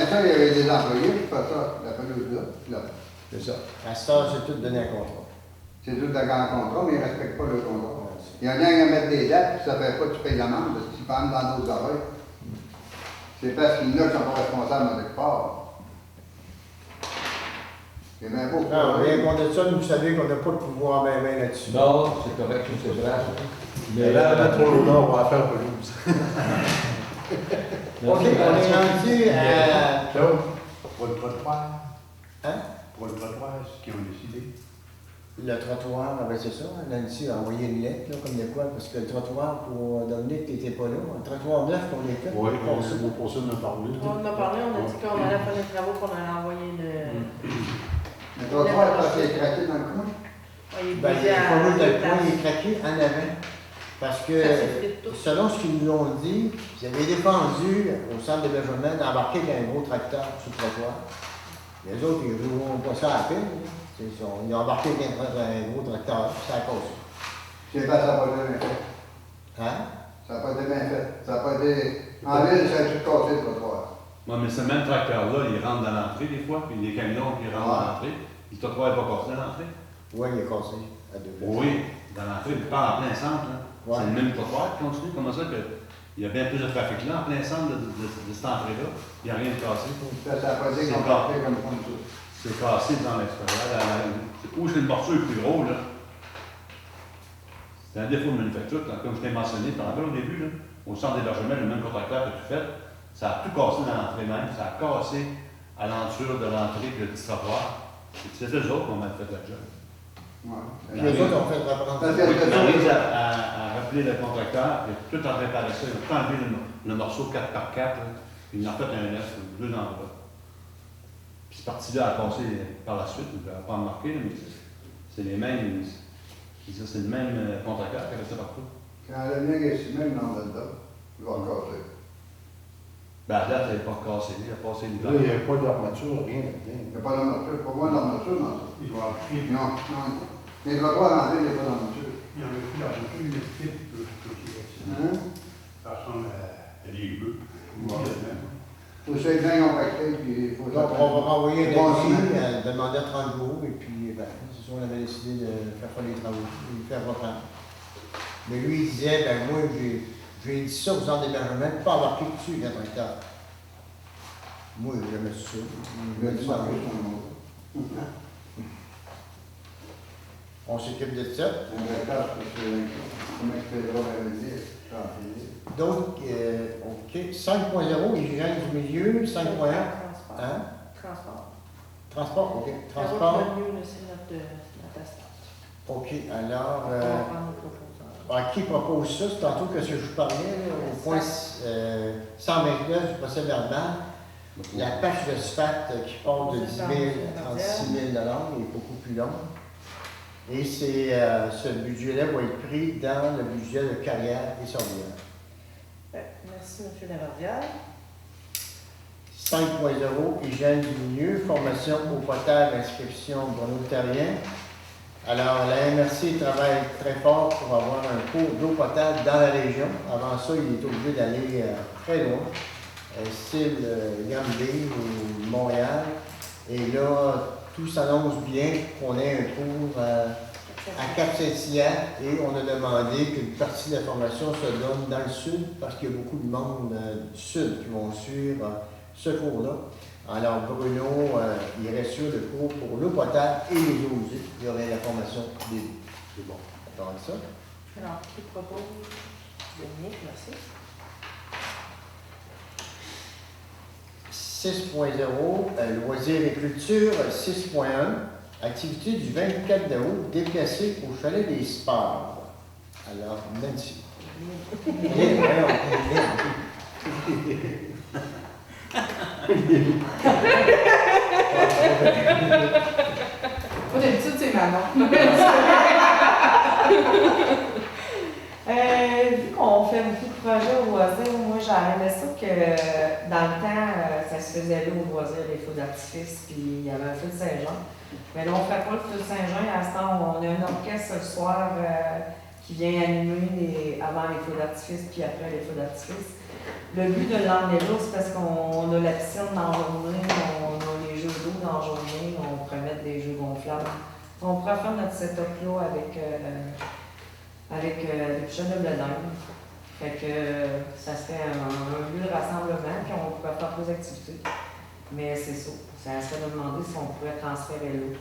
ça, il y avait des employés qui faisaient ça, la pelouse-là. C'est ça. À ce temps, c'est tout donné un contrat. C'est tout d'accord en contrat, mais ils ne respectent pas le contrat. Il y en a qui mettre des dates, puis ça ne fait pas que tu payes l'amende, parce que tu parles dans d'autres oreilles. C'est parce qu'il y en a qui ne sont pas responsables de quelque part. C'est bien beau. Non, rien contre ça, vous savez qu'on n'a pas de pouvoir même là-dessus. Non, c'est correct, c'est vrai. Mais là, là, trop loin, on va faire pelouse. OK, on est rendu à... Pour le trottoir. Hein? Pour le trottoir, ce qu'ils ont décidé. Le trottoir, ben c'est ça, Nancy a envoyé une lettre, là, comme de quoi, parce que le trottoir pour Dominique, t'étais pas là. Le trottoir blanc qu'on est fait. Oui, pour ça, on a parlé. On en a parlé, on a dit qu'on allait faire des travaux, qu'on allait envoyer Le trottoir est passé craqué dans le coin. Il est Ben, posé il est pas à mal de deux point, il est places. craqué en avant. Parce que, Ça s'effrite tout. selon ce qu'ils nous ont dit, ils avaient défendu au centre d'hébergement d'embarquer avec un gros tracteur sur le trottoir. Les autres, ils ne rouleront pas ça à peine. Ils ont embarqué avec un gros tracteur, puis ça a cassé. C'est pas, ça n'a pas été bien fait. Hein? Ça n'a pas été bien fait. Ça n'a pas été. En ville, ça a tout cassé le trottoir. Ouais, mais ce même tracteur-là, il rentre dans l'entrée des fois, puis les camions qui rentrent dans l'entrée. Le trottoir n'est pas cassé dans l'entrée. Oui, il est cassé à deux places. Oui, dans l'entrée, il part en plein centre. Là. Ouais. C'est le même trottoir qui continue. Comment ça qu'il y a bien plus de trafic là, en plein centre de cette entrée-là? Il n'y a rien de cassé. Ça n'a pas été C'est comporté comme ça. C'est cassé dans l'extérieur. Où c'est le morceau le plus gros, là? C'est un défaut de manufacture, comme je t'ai mentionné tantôt au début, là, au centre d'hébergement, le même contracteur que tu fais, ça a tout cassé dans l'entrée même, ça a cassé à l'enture de l'entrée de le petit trottoir. C'est eux autres qui ont mal fait la job. Ouais. Puis les autres ont fait reprendre. Parce Oui, que- on arrive à rappeler le contracteur, il a tout en réparé ça, il a tout enlevé le morceau 4x4, là, puis il en a fait un neuf, deux endroits. Puis cette partie-là a passé par la suite, on ne va pas en marquer, mais c'est les mêmes. C'est le même contracteur qui a fait ça partout. Quand le mien est si même dans le dos, il va casser. Ben, à date, elle n'est pas cassée, il a passé Là, l'hiver. il n'y a pas d'armature, rien. Il n'y a pas d'armature. Pour moi, l'armature dans ça. Il va appuyer. Non, non. Les trottoirs en ville, il n'y a pas d'armature. Il y en a plus d'armature, il y a plus de Hein? ça ressemble à des bœufs. Il faut que c'est bien compacté, puis il faut Donc, on va renvoyer un Bon, avis, demander à 30 jours, et puis, ben, c'est sûr, on avait décidé de faire les travaux, de le faire reprendre. Mais lui, il disait, ben, moi, j'ai dit ça aux centres d'hébergement, de ne pas embarquer dessus, le tracteur. Moi, j'aimais ça. Il m'a dit, ben, oui. On s'occupe de ça. Un tracteur, parce que comment tu fais droit à le dire? Donc, OK, 5.0, hygiène du milieu, 5.1, Transport. hein? Transport. Transport, OK. La route Transport, milieu, là, c'est notre assistante. OK. Alors, On va prendre nos proposants. qui propose ça? C'est tantôt que je vous parlais, là, au point 129 du procès verbal. La page de SFAT qui part de 10 000 à 36 000 est beaucoup plus longue. Et ce budget-là va être pris dans le budget de carrière et surveillance. Merci, M. Lavardière. 5.0, hygiène du milieu, formation eau potable, inscription volontarien. Alors, la MRC travaille très fort pour avoir un cours d'eau potable dans la région. Avant ça, il est obligé d'aller très loin, style Granby ou Montréal. Et là, tout s'annonce bien qu'on ait un cours à Cap-Saint-Hilaire et on a demandé qu'une partie de la formation se donne dans le sud parce qu'il y a beaucoup de monde du sud qui vont suivre ce cours-là. Alors Bruno, il reste sur le cours pour l'eau potable et les eaux usées. Il y aurait la formation des deux. C'est bon. D'accord avec ça? Alors, qui propose? Dominique, merci. 6.0, loisirs et culture. 6.1, activité du 24 août, déplacée au chalet des sports. Alors, Nancy. Moi, d'habitude, c'est Manon. Vu qu'on fait beaucoup de projets au loisir, moi j'aurais aimé ça que dans le temps, ça se faisait là au loisir, les feux d'artifice, puis il y avait un feu de Saint-Jean. Mais là, on ne fait pas le feu de Saint-Jean, à ce temps, on a un orchestre le soir qui vient animer avant les feux d'artifice, puis après les feux d'artifice. Le but de l'emmener là, c'est parce qu'on a la piscine dans la journée, on a les jeux d'eau dans la journée, on pourrait mettre des jeux gonflables. On pourrait faire notre setup là avec des pigeons de blé d'Inde. Fait que ça serait un lieu de rassemblement, puis on pourrait faire des activités. Mais c'est ça. Ça serait de demander si on pourrait transférer l'eau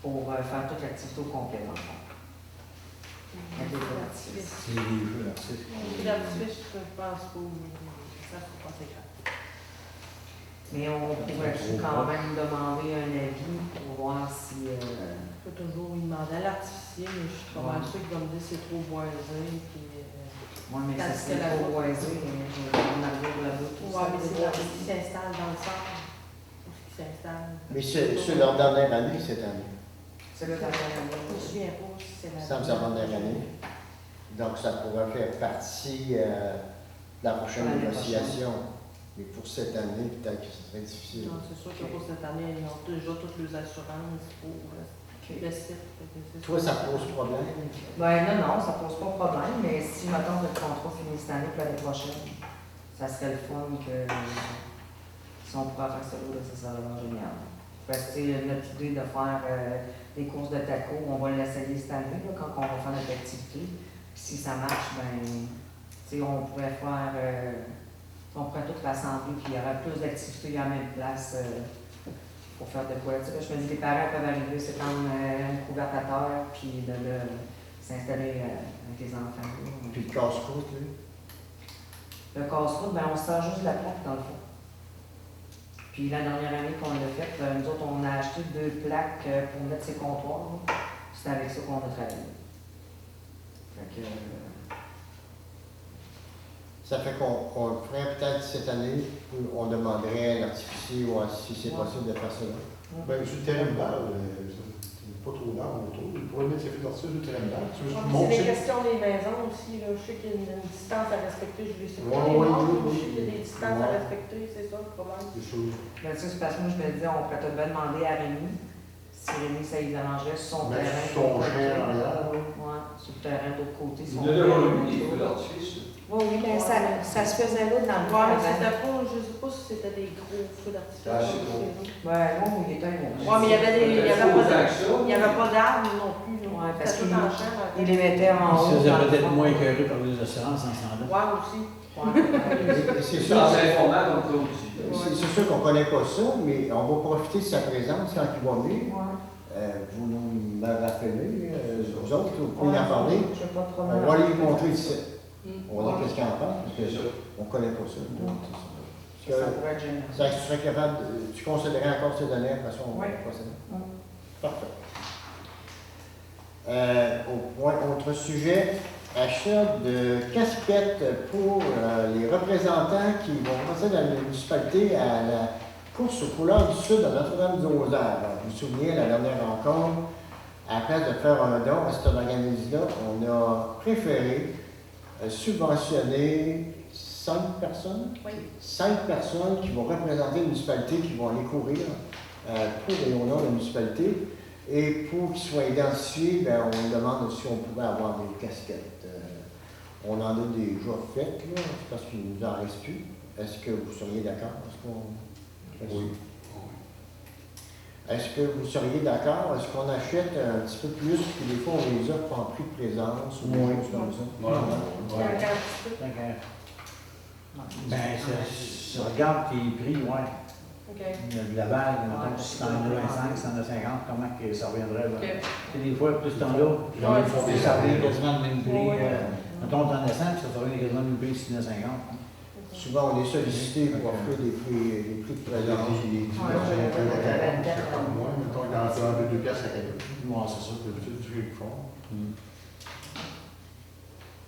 pour faire toute l'activité au complet, dans le fond. Avec les feux d'artifice. C'est des jeux d'artistes. L'artifice, je pense pas, mais ça, c'est pas très grave. Mais on pourrait quand même demander un avis pour voir si. Je peux toujours lui demander à l'artificier, mais je suis pas mal sûre qu'il va me dire que c'est trop boisé. Puis, Oui, mais ça parce serait que la trop route- boisé. On arrive là-bas. tout Ouais, ça. mais c'est là qui s'installe dans le centre. Où est-ce qu'il s'installe? Mais c'est leur dernière année cette année. C'est là dans Je me souviens pas si c'est la. Ça me semble la dernière année. Donc, ça pourrait faire partie de la prochaine L'année négociation. Mais pour cette année, peut-être que ce serait difficile. Non, c'est sûr que pour cette année, ils ont déjà toutes les assurances pour le site. Toi, ça pose problème? Ben non, ça pose pas de problème, mais si maintenant le contrat finit cette année, puis l'année prochaine, ça serait le fun que si on pouvait faire ça, là, ça serait vraiment génial. Parce que notre idée de faire des courses de taco, on va l'essayer cette année, là, quand on va faire notre activité. Puis si ça marche, ben, on pourrait faire, on pourrait tout rassembler, puis il y aurait plus d'activités à la même place pour faire de quoi. Je me dis, les parents peuvent arriver, c'est prendre une couverte à terre, puis de s'installer avec les enfants. Puis le casse-croûte, lui? Le casse-croûte, ben, on se sert juste de la plaque dans le fond. Puis la dernière année qu'on l'a fait, nous autres, on a acheté 2 plaques pour mettre ces comptoirs. C'est avec ça qu'on a travaillé. Fait que, Ça fait qu'on le ferait peut-être cette année, on demanderait à l'artificier si c'est possible de faire cela. Ben, sur le terrain de balle, c'est pas trop d'arbres autour. Il pourrait mettre ses feux d'artifice sur le terrain de balle. Tu veux juste C'est monter. des questions des maisons aussi. Là. Je sais qu'il y a une distance à respecter. Je ne sais pas. Ouais, ouais, Je sais qu'il y a ouais. des distances à Ouais. respecter. C'est ça le problème. Des choses. ben, ça, c'est parce que moi, je me disais, on pourrait tout de même demander à Rémi si Rémi, ça lui arrangerait sur son Mettre terrain. son chien en arrière. Ouais, sur le terrain de l'autre côté. Il son y a terrain. déjà eu des feux d'artifice. Oui, oui, mais ça se faisait là dans le Ouais, mais avant. c'était pas, je sais pas si c'était des gros feux d'artifice. Ah, c'est gros. Ouais, non, il était bon. Ouais, mais il y avait des. Il y avait pas d'action. il y avait pas d'arbres non plus. Là. Ouais, parce C'était tout qu'il- en chambre. Il les mettait en haut. Ça, dans c'est le peut-être fond. moins écœuré par les assurances en ce temps-là. Ouais, aussi. Ouais. Et c'est C'est sûr, assez informant comme ça aussi. c'est sûr qu'on ne connaît pas ça, mais on va profiter de sa présence quand il va venir. Ouais. Vous nous l'avez rappelé, vous autres, vous pouvez en parler. Je sais pas trop On va lui montrer ici. Mm. On va dire qu'est-ce qu'il en pense, parce qu'on ne connaît pas ça. Ça pourrait être génial. Ça, tu serais capable, tu considérais encore ces données, de toute façon, on va Oui. procéder. Mm. Parfait. Au point, autre sujet, achat de casquettes pour les représentants qui vont passer dans la municipalité à la course aux couleurs du Sud à Notre-Dame-du-Rosaire. Vous vous souvenez, la dernière rencontre, à la place de faire un don à cet organisme-là, on a préféré subventionner 5 personnes. Oui. 5 personnes qui vont représenter la municipalité, qui vont aller courir pour et au nom de la municipalité. Et pour qu'ils soient identifiés, ben, on demande si on pouvait avoir des casquettes. On en a déjà faites, là, parce qu'il ne nous en reste plus. Est-ce que vous seriez d'accord? Oui. Est-ce que vous seriez d'accord? Est-ce qu'on achète un petit peu plus, puis des fois on les offre en prix de présence ou des Oui. choses comme ça? Un petit peu. Fait que, ben, ça regarde tes prix, ouais. OK. Il y a de la balle, mettons, si t'en as 25, si t'en as 50, comment que ça reviendrait? Là? OK. Tu sais, des fois, plus t'en as, Ouais, ça revient quasiment le même prix. Ouais. Mettons, t'en as 100, puis ça revient quasiment le même prix si t'en as 50. Souvent, on est sollicité pour offrir des prix de présence. Moi, mettons, il en fait 2 piastres à quelqu'un. Ouais, c'est ça. D'habitude, tu fais fort.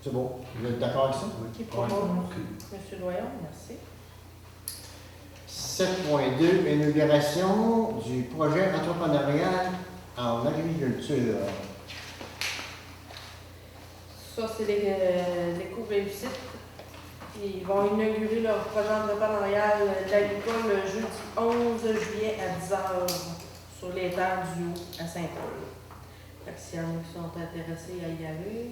C'est bon. Vous êtes d'accord avec ça? Qui propose? Monsieur Doyon, merci. 7.2, inauguration du projet entrepreneurial en agriculture. Ça, c'est les cours réussites. Ils vont inaugurer leur projet entrepreneurial d'agricole le jeudi 11 juillet à 10h sur les terres du Haut à Saint-Paul. Fait que s'il y en a qui sont intéressés à y aller,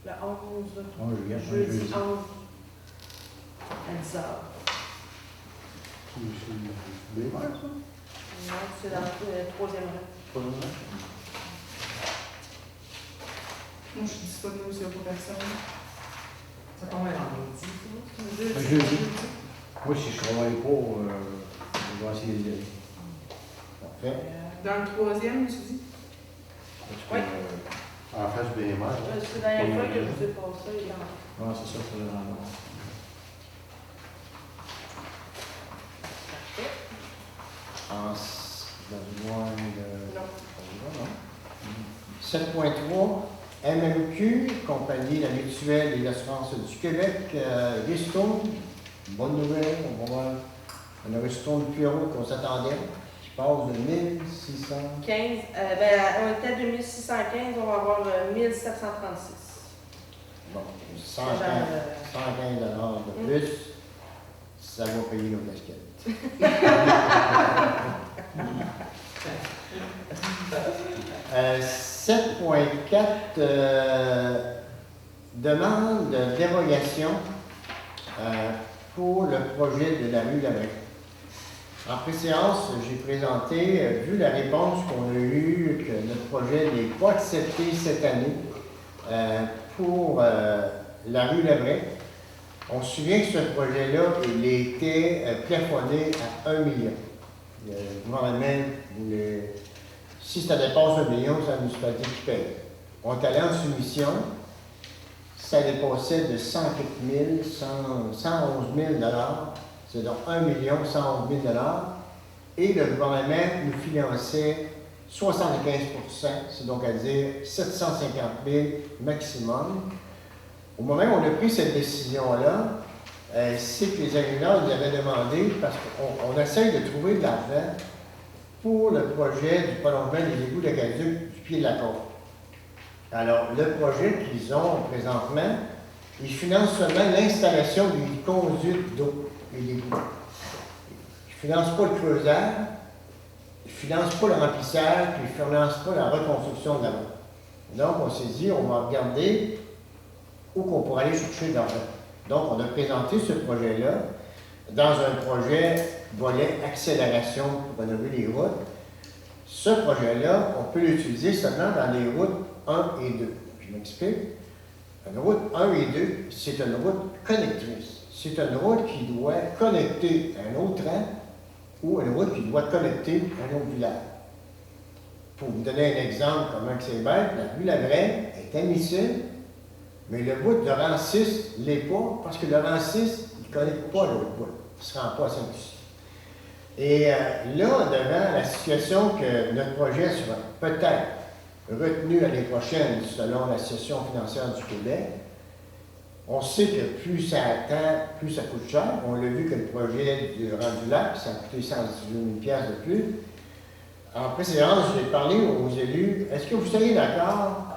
le 11 jeudi 11 à 10h. C'est des verres, ça? Non, c'est dans le troisième rang. Moi, je suis disponible aussi pour personne. Ça tombe un vendredi. Un jeudi. Moi, si je travaille pas, je vais essayer d'y aller. Parfait. Dans le troisième, tu dis? Oui. En face du BMR. C'est la dernière fois que je vous ai passé. Là. Ouais, c'est ça, c'est vraiment. Besoin de... Non. 7.3, MMQ, Compagnie la Mutuelle et l'Assurance du Québec, Restone, bonne nouvelle, on va voir, on a Restone Pierrot qu'on s'attendait, qui passe de 1600. 15, on était à 2615, on va avoir 1736. Bon, 115 de plus, ça va payer nos casquettes. 7.4, demande de dérogation pour le projet de la rue Labrec. En préséance, j'ai présenté, vu la réponse qu'on a eue, que notre projet n'est pas accepté cette année pour la rue Labrec. On se souvient que ce projet-là, il était plafonné à 1 million. Le gouvernement voulait... Si ça dépasse 1 million, c'est la municipalité qui paye. On est allé en soumission, ça dépassait de 111 000 $, c'est donc 1 111 000 $, et le gouvernement nous finançait 75 %, c'est donc à dire 750 000 maximum. Au moment où on a pris cette décision-là, c'est que les ingénieurs nous avaient demandé, parce qu'on essaye de trouver de l'argent pour le projet du prolongement des égouts de Caduc du pied de la côte. Alors, le projet qu'ils ont présentement, ils financent seulement l'installation des conduites d'eau et d'égouts. Ils ne financent pas le creusage, ils ne financent pas le remplissage, puis ils ne financent pas la reconstruction de la route. Donc, on s'est dit, on va regarder où qu'on pourrait aller chercher de l'argent. Donc, on a présenté ce projet-là dans un projet volet accélération pour rénover les routes. Ce projet-là, on peut l'utiliser seulement dans les routes 1 et 2. Je m'explique. Une route 1 et 2, c'est une route connectrice. C'est une route qui doit connecter un autre train ou une route qui doit connecter un autre village. Pour vous donner un exemple, comment c'est bête, la rue Labrec est admissible, mais le bout de rang 6 ne l'est pas, parce que le rang 6, il ne connecte pas l'autre bout. Il ne se rend pas à Saint-Lucie. Et là, devant la situation que notre projet sera peut-être retenu l'année prochaine selon la situation financière du Québec, on sait que plus ça attend, plus ça coûte cher. On l'a vu que le projet du Rendu-Lac, ça a coûté 118 000 $ de plus. En précédence, j'ai parlé aux élus, est-ce que vous seriez d'accord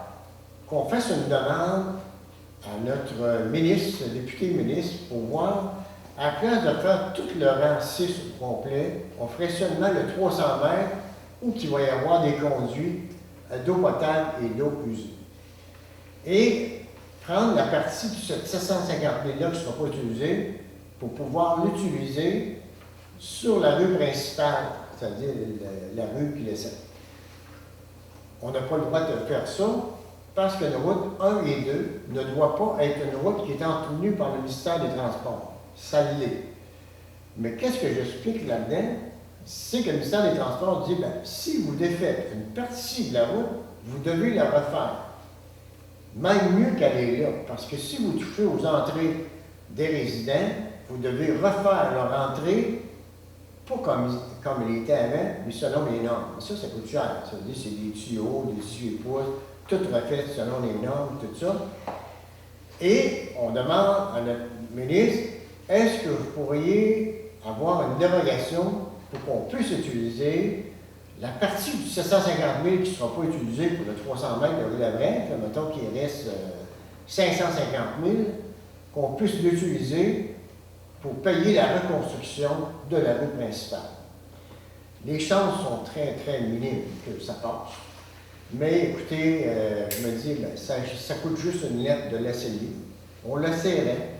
qu'on fasse une demande à notre ministre, député ministre, pour voir, à la place de faire tout le rang 6 au complet, on ferait seulement le 300 mètres où il va y avoir des conduits d'eau potable et d'eau usée. Et prendre la partie de ce 750 000 $ là qui ne sera pas utilisée pour pouvoir l'utiliser sur la rue principale, c'est-à-dire la rue qui laissait. On n'a pas le droit de faire ça parce qu'une route 1 et 2 ne doit pas être une route qui est entretenue par le ministère des Transports. Ça l'est. Mais qu'est-ce que j'explique là-dedans? C'est que le ministère des Transports dit, si vous défaites une partie de la route, vous devez la refaire. Même mieux qu'elle est là, parce que si vous touchez aux entrées des résidents, vous devez refaire leur entrée, pas comme il était avant, mais selon les normes. Ça coûte cher. Ça veut dire c'est des tuyaux, des 18 pouces, tout refait selon les normes, tout ça. Et on demande à notre ministre, est-ce que vous pourriez avoir une dérogation pour qu'on puisse utiliser la partie du 750 000 qui ne sera pas utilisée pour le 300 mètres de rue Labrec, mettons qu'il reste 550 000, qu'on puisse l'utiliser pour payer la reconstruction de la rue principale. Les chances sont très, très minimes que ça passe. Mais écoutez, je me dis, ça coûte juste une lettre de l'essayer. On l'essayerait.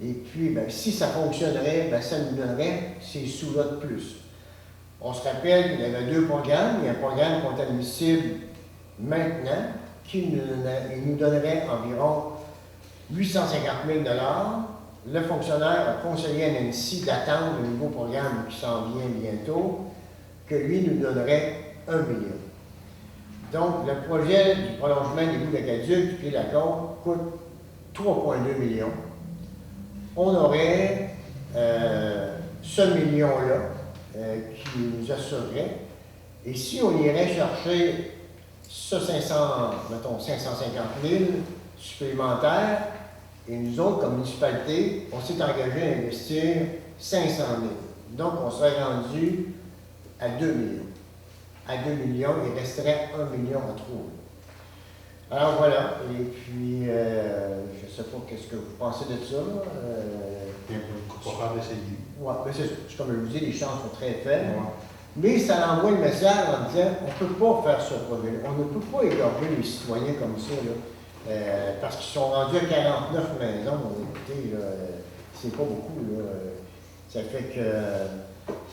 Et puis, si ça fonctionnerait, ça nous donnerait ces sous-là de plus. On se rappelle qu'il y avait 2 programmes. Il y a un programme qui est admissible maintenant, qui nous donnerait environ 850 000 $. le fonctionnaire a conseillé à Nancy d'attendre le nouveau programme qui s'en vient bientôt, que lui nous donnerait 1 million. Donc, le projet du prolongement des bouts d'aqueduc du Pied-de-la-Côte coûte 3,2 millions. On aurait ce million-là qui nous assurerait. Et si on irait chercher ce 550 000 supplémentaires, et nous autres, comme municipalité, on s'est engagé à investir 500 000. Donc, on serait rendu à 2 millions. À 2 millions, il resterait 1 million à trouver. Alors voilà, et puis, je ne sais pas qu'est-ce que vous pensez de ça. Pour faire d'essayer. Oui, mais c'est comme je vous dis, les chances sont très faibles. Ouais. Mais ça envoie le message en disant on ne peut pas faire ce projet. On ne peut pas égorger les citoyens comme ça, là, parce qu'ils sont rendus à 49 maisons. Écoutez, c'est pas beaucoup. Là. Ça fait que,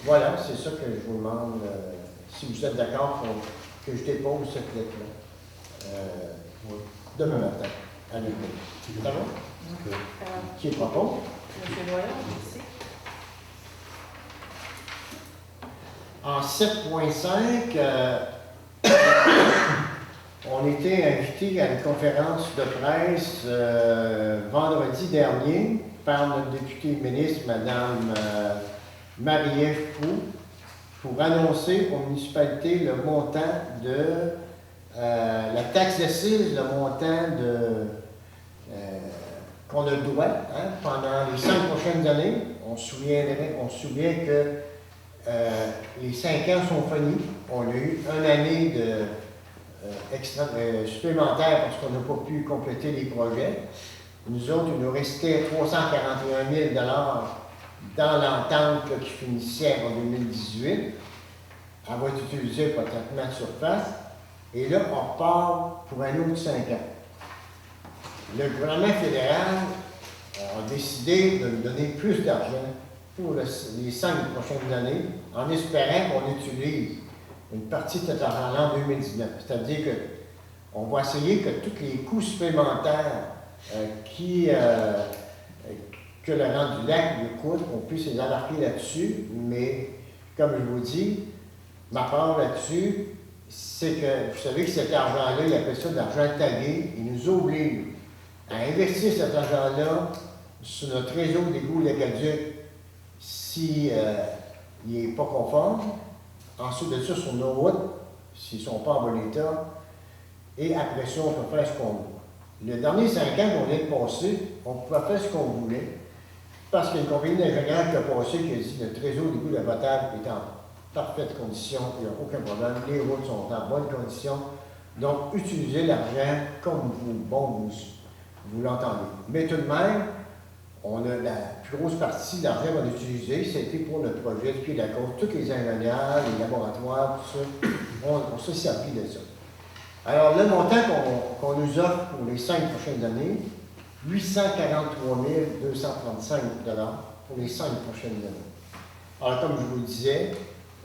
voilà, c'est ça que je vous demande. Si vous êtes d'accord pour que je dépose cette lettre-là. Demain matin, à l'école. Ça va? Qui est propos? M. Doyon, ici. En 7.5, on était invité à une conférence de presse vendredi dernier par notre députée ministre, Mme Marie-Ève Proulx, pour annoncer aux municipalités le montant de la taxe d'assises, le montant qu'on a doit pendant les 5 prochaines années. On se souvient que les 5 ans sont finis. On a eu une année supplémentaire parce qu'on n'a pas pu compléter les projets. Nous autres, il nous restait 341 000 dans l'entente qui finissait en 2018. Elle va être utilisée pour le traitement de surface. Et là, on repart pour un autre 5 ans. Le gouvernement fédéral a décidé de nous donner plus d'argent pour les 5 prochaines années, en espérant qu'on utilise une partie de cet argent-là en 2019. C'est-à-dire qu'on va essayer que tous les coûts supplémentaires que le rang du lac lui coûte, on puisse les embarquer là-dessus, mais comme je vous dis, ma part là-dessus, c'est que, vous savez que cet argent-là, il appelle ça de l'argent tagué, il nous oblige à investir cet argent-là sur notre réseau d'égouts d'aqueduc si il n'est pas conforme. Ensuite de ça, sur nos routes, s'ils ne sont pas en bon état. Et après ça, on peut faire ce qu'on veut. Le dernier 5 ans qu'on vient de passer, on pouvait faire ce qu'on voulait, parce qu'il y a une compagnie d'ingénieurs qui a passé qui a dit que notre réseau d'égout de potable est en parfaite condition, il n'y a aucun problème, les routes sont en bonne condition. Donc, utilisez l'argent comme vous l'entendez. Mais tout de même, on a la plus grosse partie de l'argent qu'on a utilisé, c'était pour le projet de Pied-de-la-Côte. Tous les ingénieurs, les laboratoires, tout ça, on s'est servi de ça. Alors, le montant qu'on nous offre pour les 5 prochaines années, 843 235 $ pour les 5 prochaines années. Alors, comme je vous le disais,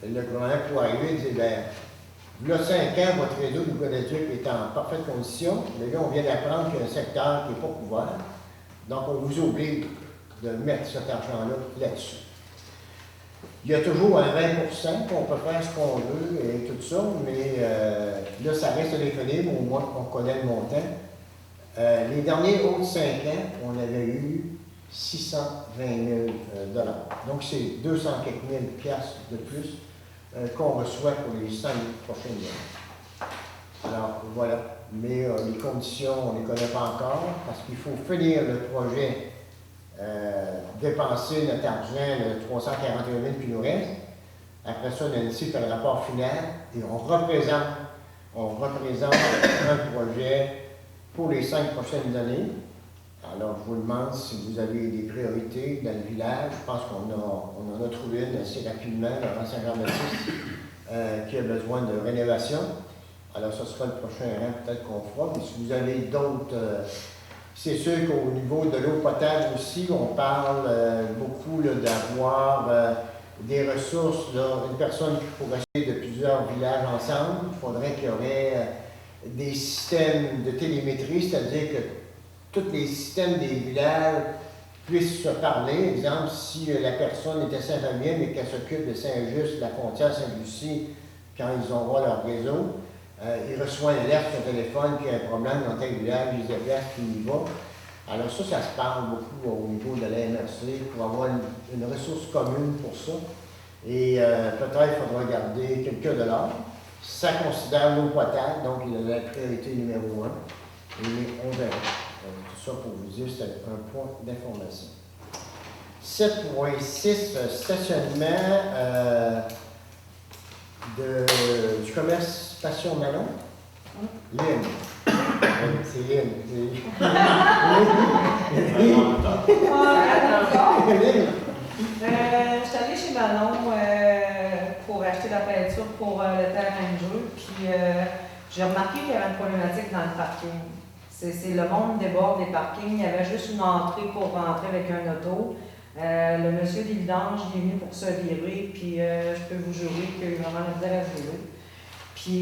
le gouvernement pour arriver et dire, bien, là, 5 ans, votre réseau de d'aqueduc est en parfaite condition, mais là, on vient d'apprendre qu'il y a un secteur qui n'est pas couvert. Donc, on vous oblige de mettre cet argent-là là-dessus. Il y a toujours un 20% qu'on peut faire ce qu'on veut et tout ça, mais là, ça reste disponible, au moins on connaît le montant. Les derniers autres 5 ans, on avait eu 620 000 $. Donc, c'est 200 quelques mille piastres de plus qu'on reçoit pour les 5 prochaines années. Alors, voilà. Mais les conditions, on ne les connaît pas encore parce qu'il faut finir le projet, dépenser notre argent, le 341 000 qui nous reste. Après ça, Nancy fait le rapport final et on représente un projet pour les 5 prochaines années. Alors, je vous demande si vous avez des priorités dans le village. Je pense qu'on en a trouvé une assez rapidement, Laurent Saint-Jean-Baptiste, qui a besoin de rénovation. Alors, ce sera le prochain rang peut-être qu'on fera. Mais si vous avez d'autres, c'est sûr qu'au niveau de l'eau potable aussi, on parle beaucoup d'avoir des ressources. Là, une personne qui pourrait acheter de plusieurs villages ensemble, il faudrait qu'il y aurait des systèmes de télémétrie, c'est-à-dire que tous les systèmes des villages puissent se parler. Exemple, si la personne est à Saint-Fabien mais qu'elle s'occupe de Saint-Just, la frontière Saint-Lucie, quand ils auront leur réseau, il reçoit une alerte sur le téléphone qu'il y a un problème dans tel village, il se déplace, puis il y va. Alors ça se parle beaucoup au niveau de la MRC pour avoir une ressource commune pour ça. Et peut-être qu'il faudra garder quelques dollars. Ça considère l'eau potable, donc il a la priorité numéro 1. Et on verra. Tout ça pour vous dire, c'est un point d'information. 7.6, stationnement du commerce Passion Malon. Lynn. C'est Lynn. Je suis allée chez Manon pour acheter la peinture pour le terrain de jeu, puis j'ai remarqué qu'il y avait une problématique dans le parking. C'est le monde déborde des parkings. Il y avait juste une entrée pour rentrer avec un auto. Le monsieur des vidanges, il est venu pour se virer, puis je peux vous jurer qu'il a vraiment la misère à se virer. Puis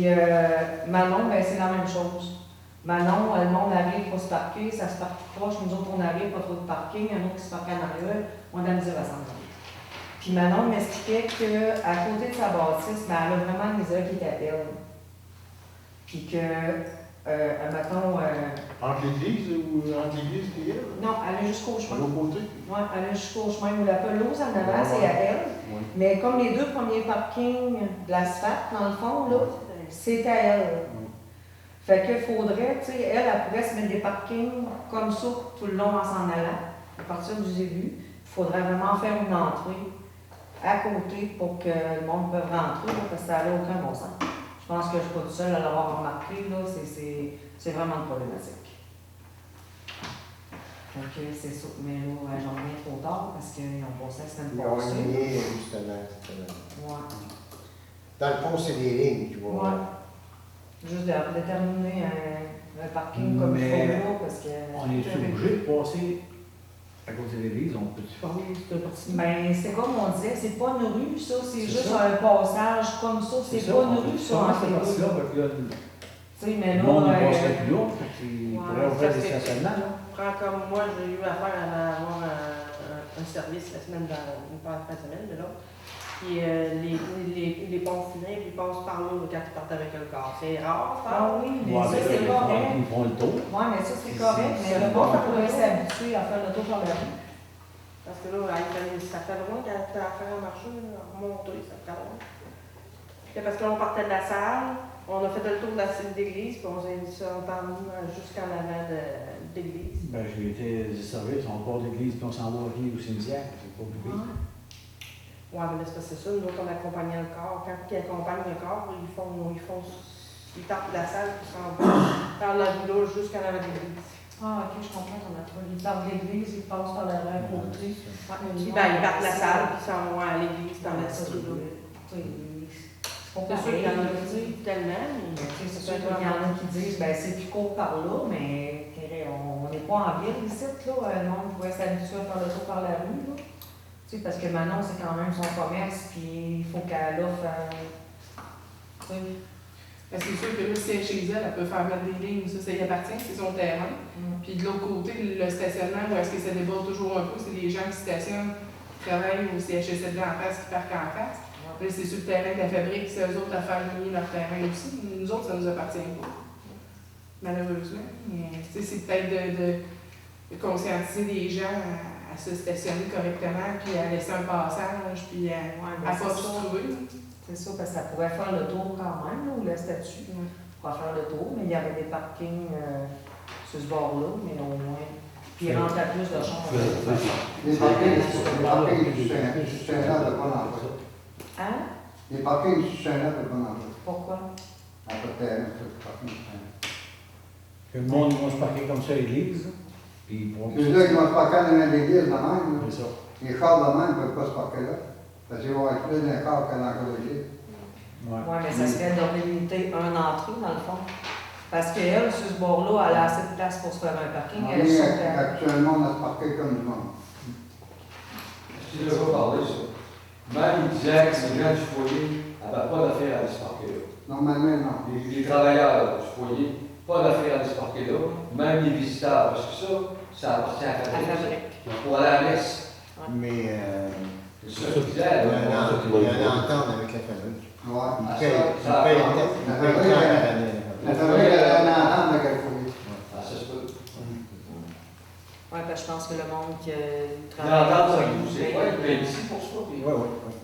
Manon, ben, c'est la même chose. Manon, le monde arrive pour se parquer, ça se parque proche, nous autres on arrive, pas trop de parking, un autre qui se parque en arrière, on a la misère à s'en aller. Puis Manon m'expliquait qu'à côté de sa bâtisse, ben, elle a vraiment une misère qui était belle. Puis que, mettons. Entre l'église et elle? Non, elle est jusqu'au De chemin. l'autre côté? Oui, elle est jusqu'au chemin où la pelouse en avant, c'est à elle. Oui. Mais comme les deux premiers parkings de l'asphalte, dans le fond, là, c'est à elle. Fait qu'il faudrait, tu sais, elle pourrait se mettre des parkings comme ça tout le long en s'en allant, à partir du début. Il faudrait vraiment faire une entrée à côté pour que le monde puisse rentrer, là, parce que ça n'a aucun bon sens. Je pense que je ne suis pas toute seule à l'avoir remarqué, là, c'est vraiment une problématique. Donc, c'est ça. Mais là, j'en reviens trop tard parce qu'ils ont passé la semaine Ils ont passée. lié, justement. Ouais. Dans le fond, c'est des lignes, tu vois. Ouais. Juste de déterminer un parking comme il Mais faut là, parce que. On est obligé de passer à côté de l'église, on peut-tu parler de cette partie? Ben, c'est comme on disait, c'est pas une rue, ça, c'est juste ça. un passage comme ça, c'est pas une rue, ça, en cette fait. partie-là, parce que là, Tu sais, mais le monde ne là. passerait plus là, fait qu'il pourrait ouvrir des stationnements, là. Prends comme moi, j'ai eu affaire à avoir un service la semaine, une fin de semaine de l'autre. Puis les ponts funèbres, ils passent par là quand ils partent avec le corps. C'est rare, ça. Ah oui, mais Ouais, ça, mais c'est là, correct. ils font le tour. Oui, mais ça, c'est correct, mais c'est le bon. monde pourrait s'habituer à faire le tour par la rue. Parce que là, ça fait loin quand tu as affaire à marcher, remonter, ça fait loin. Puis parce que là, on partait de la salle, on a fait le tour de la salle d'église, puis on s'est entendu jusqu'en avant de l'église. Ben, j'ai été desservi, on part de l'église, puis on s'en va au cimetière, c'est pas plus vite. Ouais, mais là, c'est ça, nous autres, on accompagnait le corps. Quand ils accompagnent le corps, ils partent de la salle, puis s'en vont par la village jusqu'en avant de l'église. Ah, ok, je comprends ton approche. Ils partent de l'église, ils passent par la rue côté. Puis ben, ils partent de la salle, puis s'en vont à l'église dans la C'est cité. C'est sûr qu'il y en a qui disent tellement, mais C'est sûr qu'il y en a qui disent, ben c'est plus court par là, mais on n'est pas en ville ici, là. Le monde pourrait s'habituer à faire le tour par la rue, là. Tu sais, parce que Manon, c'est quand même son commerce, puis il faut qu'elle offre. Oui. Ben, c'est sûr que là, si elle est chez elle, elle peut faire mettre des lignes, ça y appartient, c'est son terrain. Puis de l'autre côté, le stationnement, où est-ce que ça déborde toujours un peu, c'est les gens qui stationnent, qui travaillent au CHSLD en face, qui parquent en face. Là, c'est sur le terrain de la fabrique, c'est eux autres à faire lier leur terrain aussi. Nous autres, ça nous appartient pas. Malheureusement. Mais c'est peut-être de conscientiser les gens à se stationner correctement, puis à laisser un passage, puis à pas obstruer. C'est ça, parce que ça pourrait faire le tour quand même, là, où le statut pourrait faire le tour, mais il y avait des parkings sur ce bord-là, mais au moins. Puis il rentrait plus de chambres. Les parkings du Saint-Jean de bon emploi. Hein? Les parkings du Saint-Jean de bon emploi. Pourquoi? À peu près, c'est le parking du Saint-Jean. Que le monde va se parquer comme ça à l'église, puis ils pourront C'est là qu'ils vont se parquer dans l'église de même. C'est ça. Les chars de même ne peuvent pas se parquer là. Parce qu'ils vont être plus d'un quart que dans l'église. Ouais. Oui, mais ça serait de limiter un entrée, dans le fond. Parce qu'elle, sur ce bord-là, elle a assez de place pour se faire un parking. Elle Oui, saute actuellement, on a se parquer comme du monde. Si je veux pas parler, ça. Même il disait que les gens du foyer n'avaient pas d'affaire à aller se parquer là. Normalement, non. Les travailleurs du foyer, pas d'affaire à aller se parquer là. Même les visiteurs, parce que ça appartient à la à la fabrique. fabrique. Pour aller à la messe. Mais C'est ça qu'il il y disait. a là. une entente avec la famille. Ouais. Ah, Il paye ça, il paye ça, le temps par année. La famille, elle a une entente avec le foyer. Ah, ça se peut. Oui, parce que je pense que le monde qui L'entente avec vous, c'est quoi? Il paye ici pour ça? Oui, oui.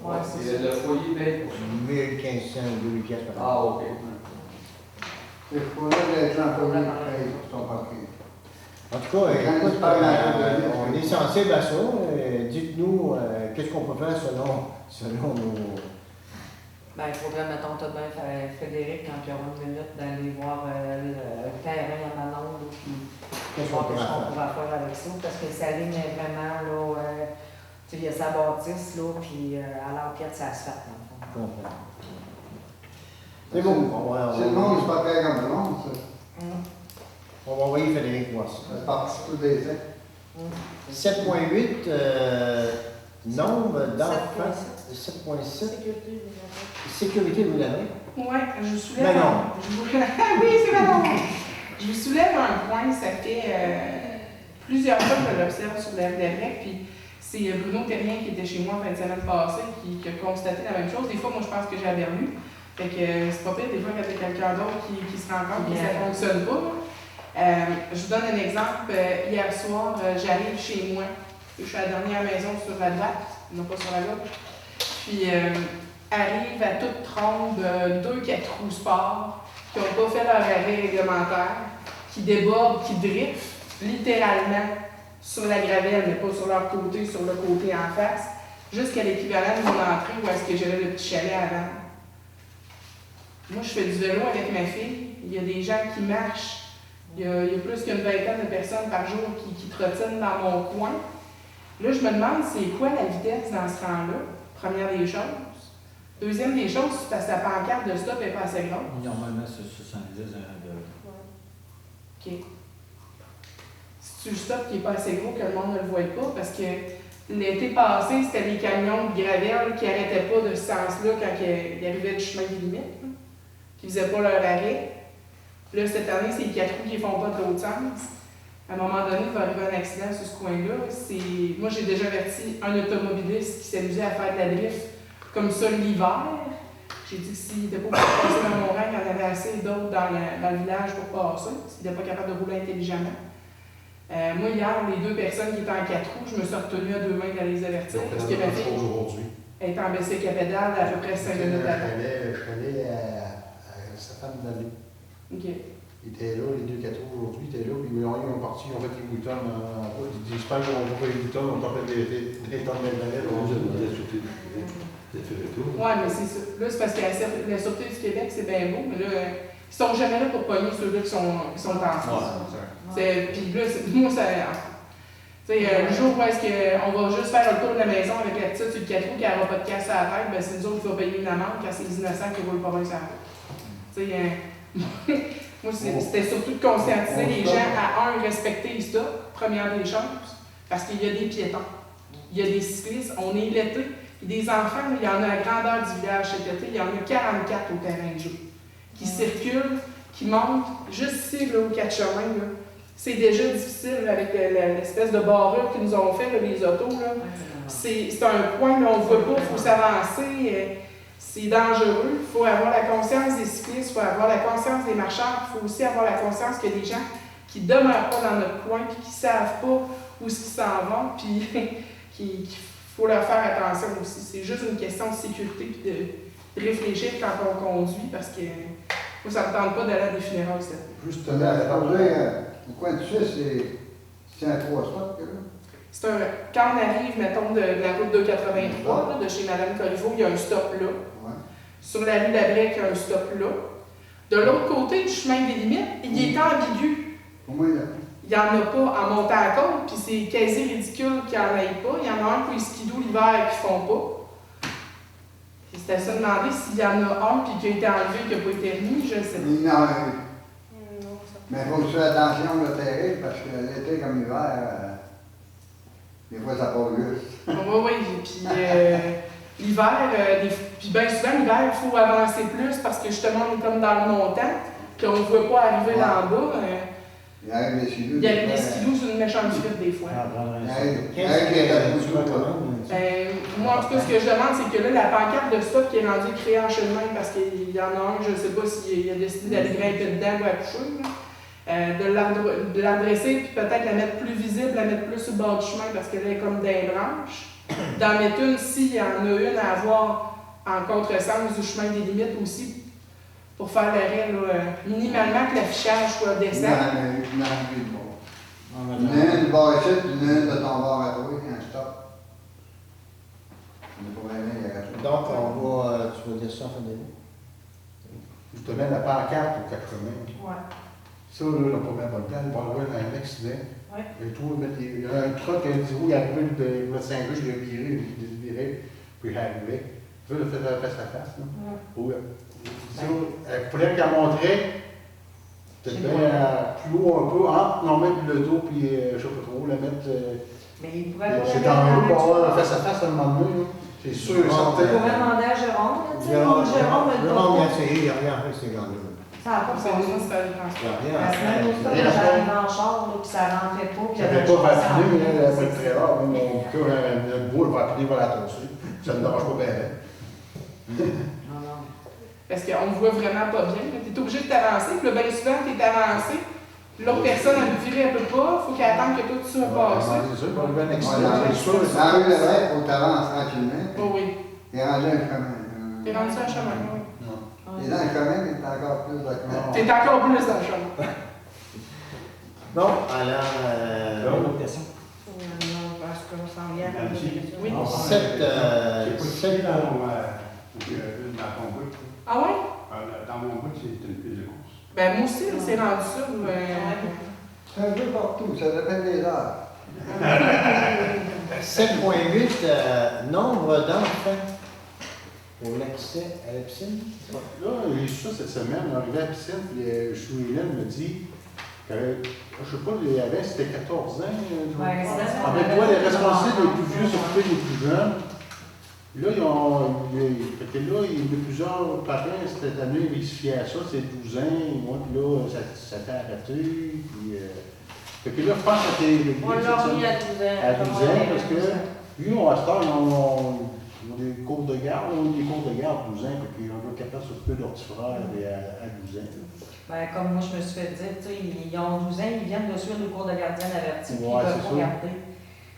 Ouais, c'est ça. Le foyer paye pour ça. 1500 ou 2000 pièces par an. Ah, OK. C'est pour là que les gens peuvent payer son papier. En tout cas, écoute, on est sensible à ça. Dites-nous qu'est-ce qu'on peut faire selon nos... Ben, il faudrait, mettons, tout de même Frédéric, quand il y aura une minute, d'aller voir le terrain à Manon, puis Qu'est-ce voir qu'on qu'est-ce pourra qu'on faire? pourra faire avec ça, parce que ça ligne est vraiment, là, tu sais, il y a sa bâtisse, là, puis à l'enquête, ça se fait, dans le fond. Je comprends. C'est bon. C'est le monde, c'est pas très comme le monde, ça. On va envoyer Frédéric voir ça. Ça participe tous des ans. 7.8, nombre d'enfants. 7.7. Sécurité, Sécurité, vous l'avez? Ouais, je vous soulève. Manon. Oui, c'est Manon. Je vous soulève un point, ça fait plusieurs fois que je l'observe sur la RDREC, puis c'est Bruno Terrien qui était chez moi en fin de semaine passée qui a constaté la même chose. Des fois, moi, je pense que j'ai aberlu. Fait que c'est pas pire, des fois, quand il y a quelqu'un d'autre qui se rend compte que ça ne fonctionne pas. Je vous donne un exemple. Hier soir, j'arrive chez moi. Je suis à la dernière maison sur la droite, non pas sur la gauche. Puis arrive à toute trompe 2 4 roues sport qui n'ont pas fait leur arrêt réglementaire, qui débordent, qui driftent littéralement sur la gravelle, mais pas sur leur côté, sur le côté en face, jusqu'à l'équivalent de mon entrée où est-ce que j'avais le petit chalet avant. Moi, je fais du vélo avec ma fille. Il y a des gens qui marchent. Il y a plus qu'une vingtaine de personnes par jour qui trottinent dans mon coin. Là, je me demande, c'est quoi la vitesse dans ce rang-là? Première des choses. Deuxième des choses, c'est parce que la pancarte de stop n'est pas assez grande. Normalement, c'est 70 de... OK. C'est-tu le stop qui n'est pas assez gros que le monde ne le voit pas? Parce que l'été passé, c'était les camions de gravelle qui n'arrêtaient pas de ce sens-là quand ils arrivaient du chemin des limites, qui ne faisaient pas leur arrêt. Là, cette année, c'est les 4 roues qui ne font pas de l'autre sens. À un moment donné, il va arriver un accident sur ce coin-là. Moi, j'ai déjà averti un automobiliste qui s'amusait à faire de la drift comme ça l'hiver. J'ai dit que s'il n'était pas pour passer dans mon rang, il y en avait assez d'autres dans le village pour passer, s'il n'était pas capable de rouler intelligemment. Moi, hier, les 2 personnes qui étaient en 4 roues, je me suis retenue à 2 mains d'aller les avertir. Parce que ma fille est en baissé à pédale à peu près 5 minutes avant. Je connais à sa femme d'année. OK. Ils étaient là, les 2 4 roues aujourd'hui, ils étaient là, puis ils ont parti, ils ont fait les boutons en route. Ils disent, j'espère qu'on va faire les boutons, on t'en fait des tonnes de planètes. Oui, mais c'est ça. Là, c'est parce que la Sûreté du Québec, c'est bien beau, mais là, ils sont jamais là pour pogner ceux-là qui sont en France. Puis là, moi, ça. Tu sais, le jour où est-ce qu'on va juste faire le tour de la maison avec la petite sur le 4 roues qui n'aura pas de casse à la tête, ben c'est nous autres qui va payer une amende quand c'est les innocents qui roulent pas bien sur la route. Tu sais, moi, c'était surtout de conscientiser les gens à, respecter les stops, première des choses, parce qu'il y a des piétons, il y a des cyclistes, on est l'été, il y a des enfants, il y en a à la grandeur du village cet été, il y en a 44 au terrain de jeu, qui circulent, qui montent, juste ici, là, au 4 chemins, là. C'est déjà difficile avec l'espèce de barrure qu'ils nous ont fait, là, les autos. C'est un point, là, on ne voit pas, il faut s'avancer. C'est dangereux. Il faut avoir la conscience des cyclistes, il faut avoir la conscience des marcheurs, il faut aussi avoir la conscience qu'il y a des gens qui ne demeurent pas dans notre coin, puis qui ne savent pas où ils s'en vont, puis qu'il faut leur faire attention aussi. C'est juste une question de sécurité, puis de réfléchir quand on conduit, parce que moi, ça ne me tente pas d'aller à des funérailles. Justement, le coin de Suisse, c'est un 3 spots, là? C'est quand on arrive, mettons, de la route 283, là, de chez Mme Corriveau, il y a un stop là. Ouais. Sur la rue Labrec, il y a un stop là. De l'autre côté du chemin des limites, il est ambigu. Au moins, là. Il n'y en a pas en montant à côte, puis c'est quasi ridicule qu'il n'y en ait pas. Il y en a un pour les skidoo l'hiver qui ne font pas. Puis c'était à se demander s'il y en a un puis qui a été enlevé, qui n'a pas été remis, je ne sais pas. Non, mais il faut faire attention au terrain, parce que l'été comme l'hiver, des fois ça part juste. Oui, puis l'hiver, puis bien souvent l'hiver, il faut avancer plus parce que justement on est comme dans le montant, puis on ne voit pas arriver d'en bas. Il arrive des skidoo. Il arrive des skidoo sur une méchante frite des fois. Il arrive Qu'est-ce que tu recommandes? Moi, en tout cas, ce que je demande, c'est que là, la pancarte de stop qui est rendue créée en chemin, parce qu'il y en a un, je ne sais pas s'il a décidé d'aller grimper dedans ou accoucher, de l'adresser, puis peut-être la mettre plus visible, la mettre plus sur le bord du chemin, parce qu'elle est comme des branches. D'en mettre une, s'il y en a une à avoir en contresens du chemin des limites aussi, pour faire l'arrêt, minimalement que l'affichage soit décent. Il y en a une du bord ici, puis une de ton bord à toi, un stop. Donc, tu vas dire ça en fin d'année? Je te mets la pancarte au 80. Ouais. Ça, là, on va pas mettre dedans, il va y avoir un accident. Ouais. Et tout, il y a un truck qui a dit où il est arrivé de Saint-Rue, je l'ai viré, puis il est arrivé. Tu veux le faire face à face, là? Oui. Il faudrait qu'elle montrait, peut-être plus haut un peu, non, mettre le dos, puis je sais pas trop, la mettre. Mais il pourrait C'est en haut pour avoir un face à face à un moment donné, là. C'est sûr, Il certain. pourrait demander à Jérôme, tu sais, Jérôme, Jérôme, il a essayé, il n'a rien fait, ces gars-là. ça n'a pas de C'est sens. nous, c'est pas le transport. Il n'a La rien semaine où à ça, faire. j'arrive dans le char, là, puis ça rentrait pas. puis Ça ne fait pas raffiné, mais là, ça va être très rare. Même mon cas, le boule va appeler, va la tosser. Ça ne me dérange pas bien. Non, non. Parce qu'on ne voit vraiment pas bien. Tu es obligé de t'avancer, puis là, bien souvent, tu es avancé. L'autre personne, elle veut virer, elle ne peut pas. Il faut qu'elle attende que toi, tu sois passé. C'est sûr, on va un Dans accident, c'est sûr. la rue de l'Est, il faut t'avancer tranquillement. Oh oui. Il est rendu un chemin. Tu es rendu sur un chemin, oui. Il est dans le chemin, mais il est encore plus dans le chemin. Tu es encore plus dans le chemin. Bon, alors, Une autre question. Non, parce qu'on s'en vient à Oui. sept Ah ouais? Dans mon bout, c'est une piste de course. Ben moi aussi, c'est rendu ça. C'est un peu partout, ça dépend des heures. 7.8, nombre d'enfants pour l'accès à la piscine. Là, j'ai su ça cette semaine, arrivé à la piscine, puis Chouinel me dit que, je sais pas, il avait, c'était 14 ans. Ouais, c'est Avec toi, les responsables les plus vieux s'occupaient des plus jeunes. Là, il y a plusieurs parents cette année, ils se fiaient à ça, c'est 12 ans, moi, puis là, ça t'a arrêté. Puis, fait que là, je pense que c'était. On l'a remis à 12 ans. À 12 ans, parce que, lui, à cette heure, ils ont des cours de garde, on a des cours de garde à 12 ans, puis on va être capable de s'occuper de leur petit frère à 12 ans. Ben, comme moi, je me suis fait dire, tu sais, ils ont 12 ans, ils viennent de suivre le cours de gardien averti, puis ils Ouais, ne c'est peuvent pas ça. garder.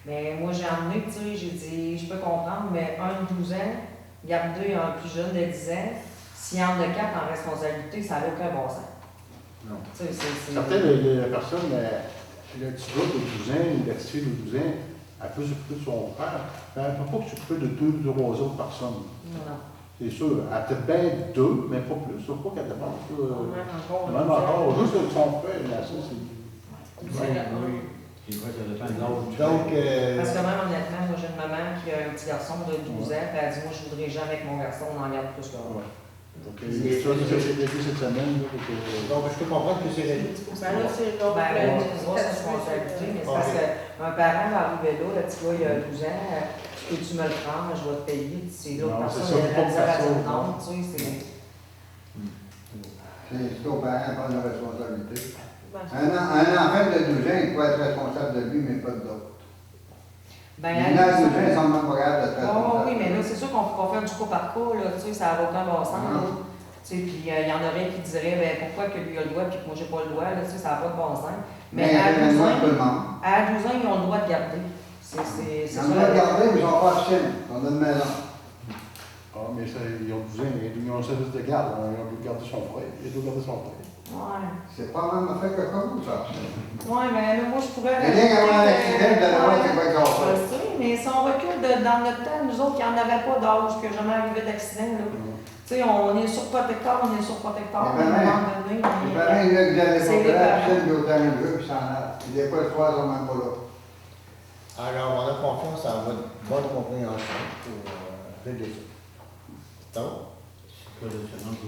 Mais moi, j'ai emmené, tu sais, j'ai dit, je peux comprendre, mais un de 12 ans, garder un plus jeune de 10 ans, s'il y en a 4 en responsabilité, ça n'a aucun bon sens. Non. Tu sais, c'est. Certaines, la personne, le petit gars de 12 ans, la petite fille de 12 ans, elle peut s'occuper de son frère, mais elle ne peut pas s'occuper de 2 ou 3 autres personnes. Non. C'est sûr, elle peut bien 2, mais pas plus. Sauf pas qu'elle dépense. Même Même encore, juste son frère, là, ça, c'est. C'est vrai, ça dépend de l'âge. Donc, Parce que même honnêtement, moi j'ai une maman qui a un petit garçon de 12 ans, puis elle dit, moi je voudrais jamais que mon garçon on en garde plus que moi. Donc, c'est ça, c'est depuis cette semaine. Là, donc, je peux comprendre que c'est réglé. Ben là, c'est l'autre. Ben, on a une grosse responsabilité, mais c'est parce qu'un parent va arriver là, le petit gars il a 12 ans, peux-tu me le prendre, je vais te payer, c'est l'autre Non, c'est personne, ça, il a de la faut misère à pas faire dire ça. non, tu sais, c'est. C'est aux parents à prendre la responsabilité. Ben, Un enfant de 12 ans, il peut être responsable de lui, mais pas de l'autre. Ben, Les gens de 12 ans, ils sont même pas capables d'être oh, responsables. oui, mais là, c'est sûr qu'on ne peut pas faire du coup par coup, là, tu sais, ça n'a aucun bon sens. Non. là. Tu sais, puis il y en aurait qui diraient, ben, pourquoi que lui a le droit et que moi j'ai pas le droit, là, tu sais, ça n'a pas de bon sens. Mais à 12 ans, tout le monde. à 12 ans, ils ont le droit de garder. C'est Ils ça. ont le droit de garder, mais ils sont pas officiels. Ils ont une maison. Ah, mais ça, ils ont 12 ans, ils ont un service de garde, ils ont dû garder son frère. Ils ont dû garder son frère. Ouais. C'est pas même affaire que comme vous, ça. Ouais, mais là, moi, je pourrais. Mais bien qu'avoir un accident, de la loi, c'est pas Je grave. sais, mais si on recule dans notre temps, nous autres, qui n'en avaient pas d'âge, qui n'a jamais arrivé d'accident, là. Tu sais, on est surprotecteur, on est surprotecteur. Mais à un moment donné, on Les est- parents, ils veulent que j'allais C'est les pas faire, parents. puis ils ont terminé le jeu, puis s'en allent. Puis des fois, le soir, ils sont même pas là. Alors, on a confiance en votre bonne compréhension pour régler ça. Donc,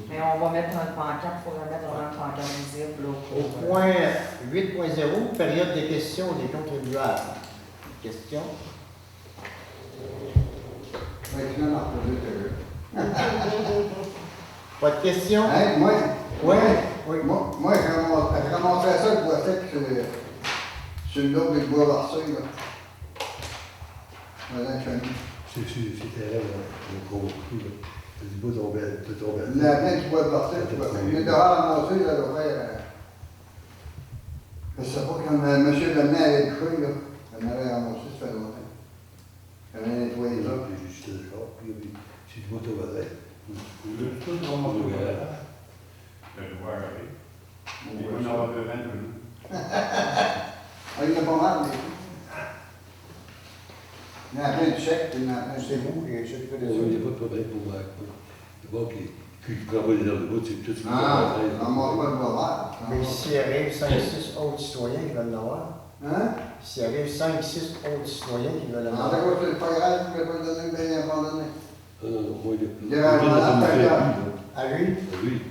Mais on va mettre une pancarte, il faudra mettre vraiment une pancarte visible, là. au point 8.0, période des questions des contribuables. Questions? Mais tu m'as reposé, t'as vu. Pas de questions? Hein, moi, Oui. Oui. Moi, je ramasserais ça, le bois sec sur le dos du bois barcé, là. Voilà, je suis C'était là, le gros coup, là. C'est du bois tombé. la plaine du bois barcé, tu vois. Il est dehors à monter, là, le faire. Je sais pas, quand M. Lemay avait couché, là, il m'avait ramassé, ça fait longtemps. J'avais nettoyé ça. Puis j'ai jeté le corps, puis c'est du bois tombé. Tout le monde Le devoir arrive. Il va y en avoir besoin de nous. Ah, il y en a pas mal, mais. Il y en a plein de chèques, puis il y en a plein de C'est vous qui êtes fait des Il n'y a autres. pas de problème pour moi. Le bois qui prend pas des heures de bout, c'est tout ce qui Ah, on ne mange pas de bois vert. Mais s'il arrive 5-6 autres citoyens qui veulent l'avoir, Hein? s'il arrive 5-6 autres citoyens qui veulent En l'avoir, tout cas, c'est pas grave, je ne vais pas le donner, bien abandonné. Non, moi, Il y a un malade, à lui, Oui.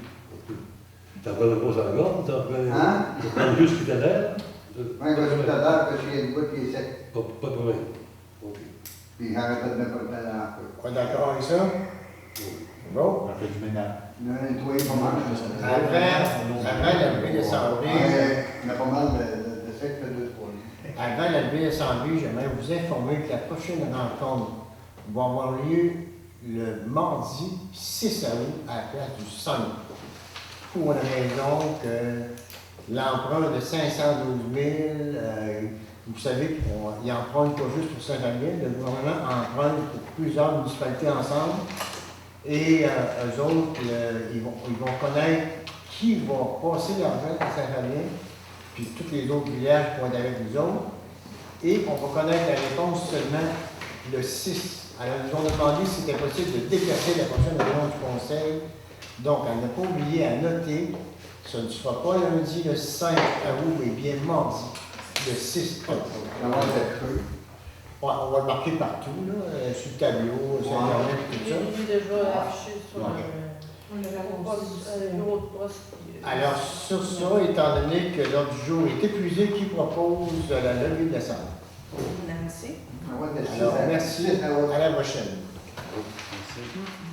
T'en prends le gros en gorge, t'en prends Hein? juste ce qui t'a l'air. Oui, parce que tout à l'heure, parce qu'il y a une boîte qui est sec. Pas de problème. OK. Puis j'arrête pas de mettre le temps dans la peau. on est d'accord avec ça? Bon. On fait du ménage. On a nettoyé pas mal. Avant la levée d'assemblée, On a pas mal de sec, de 2-3 litres. avant la levée d'assemblée, j'aimerais vous informer que la prochaine rencontre va avoir lieu le mardi 6 août à la place du 5. Pour la raison que l'emprunt de 512 000, vous savez qu'il emprunte pas juste pour Saint-Damien, le gouvernement emprunte pour plusieurs municipalités ensemble. Et eux autres, ils vont connaître qui va passer l'argent à Saint-Fabien, puis tous les autres villages vont être avec nous autres. Et on va connaître la réponse seulement le 6. Alors, ils ont demandé si c'était possible de déplacer la prochaine réunion du Conseil. Donc, à ne pas oublier à noter, ce ne sera pas lundi le 5 août, mais bien mardi, le 6 août. Ça va être cru. Ouais, on va le marquer partout, là, sur le tableau, sur Internet, tout ça. Il est déjà affiché sur Ouais. On le bureau de poste. Alors, sur ça, étant donné que l'ordre du jour est épuisé, qui propose la levée de l'Assemblée? Nancy. Ça va être Alors, six à- merci, six à- à la prochaine. Merci.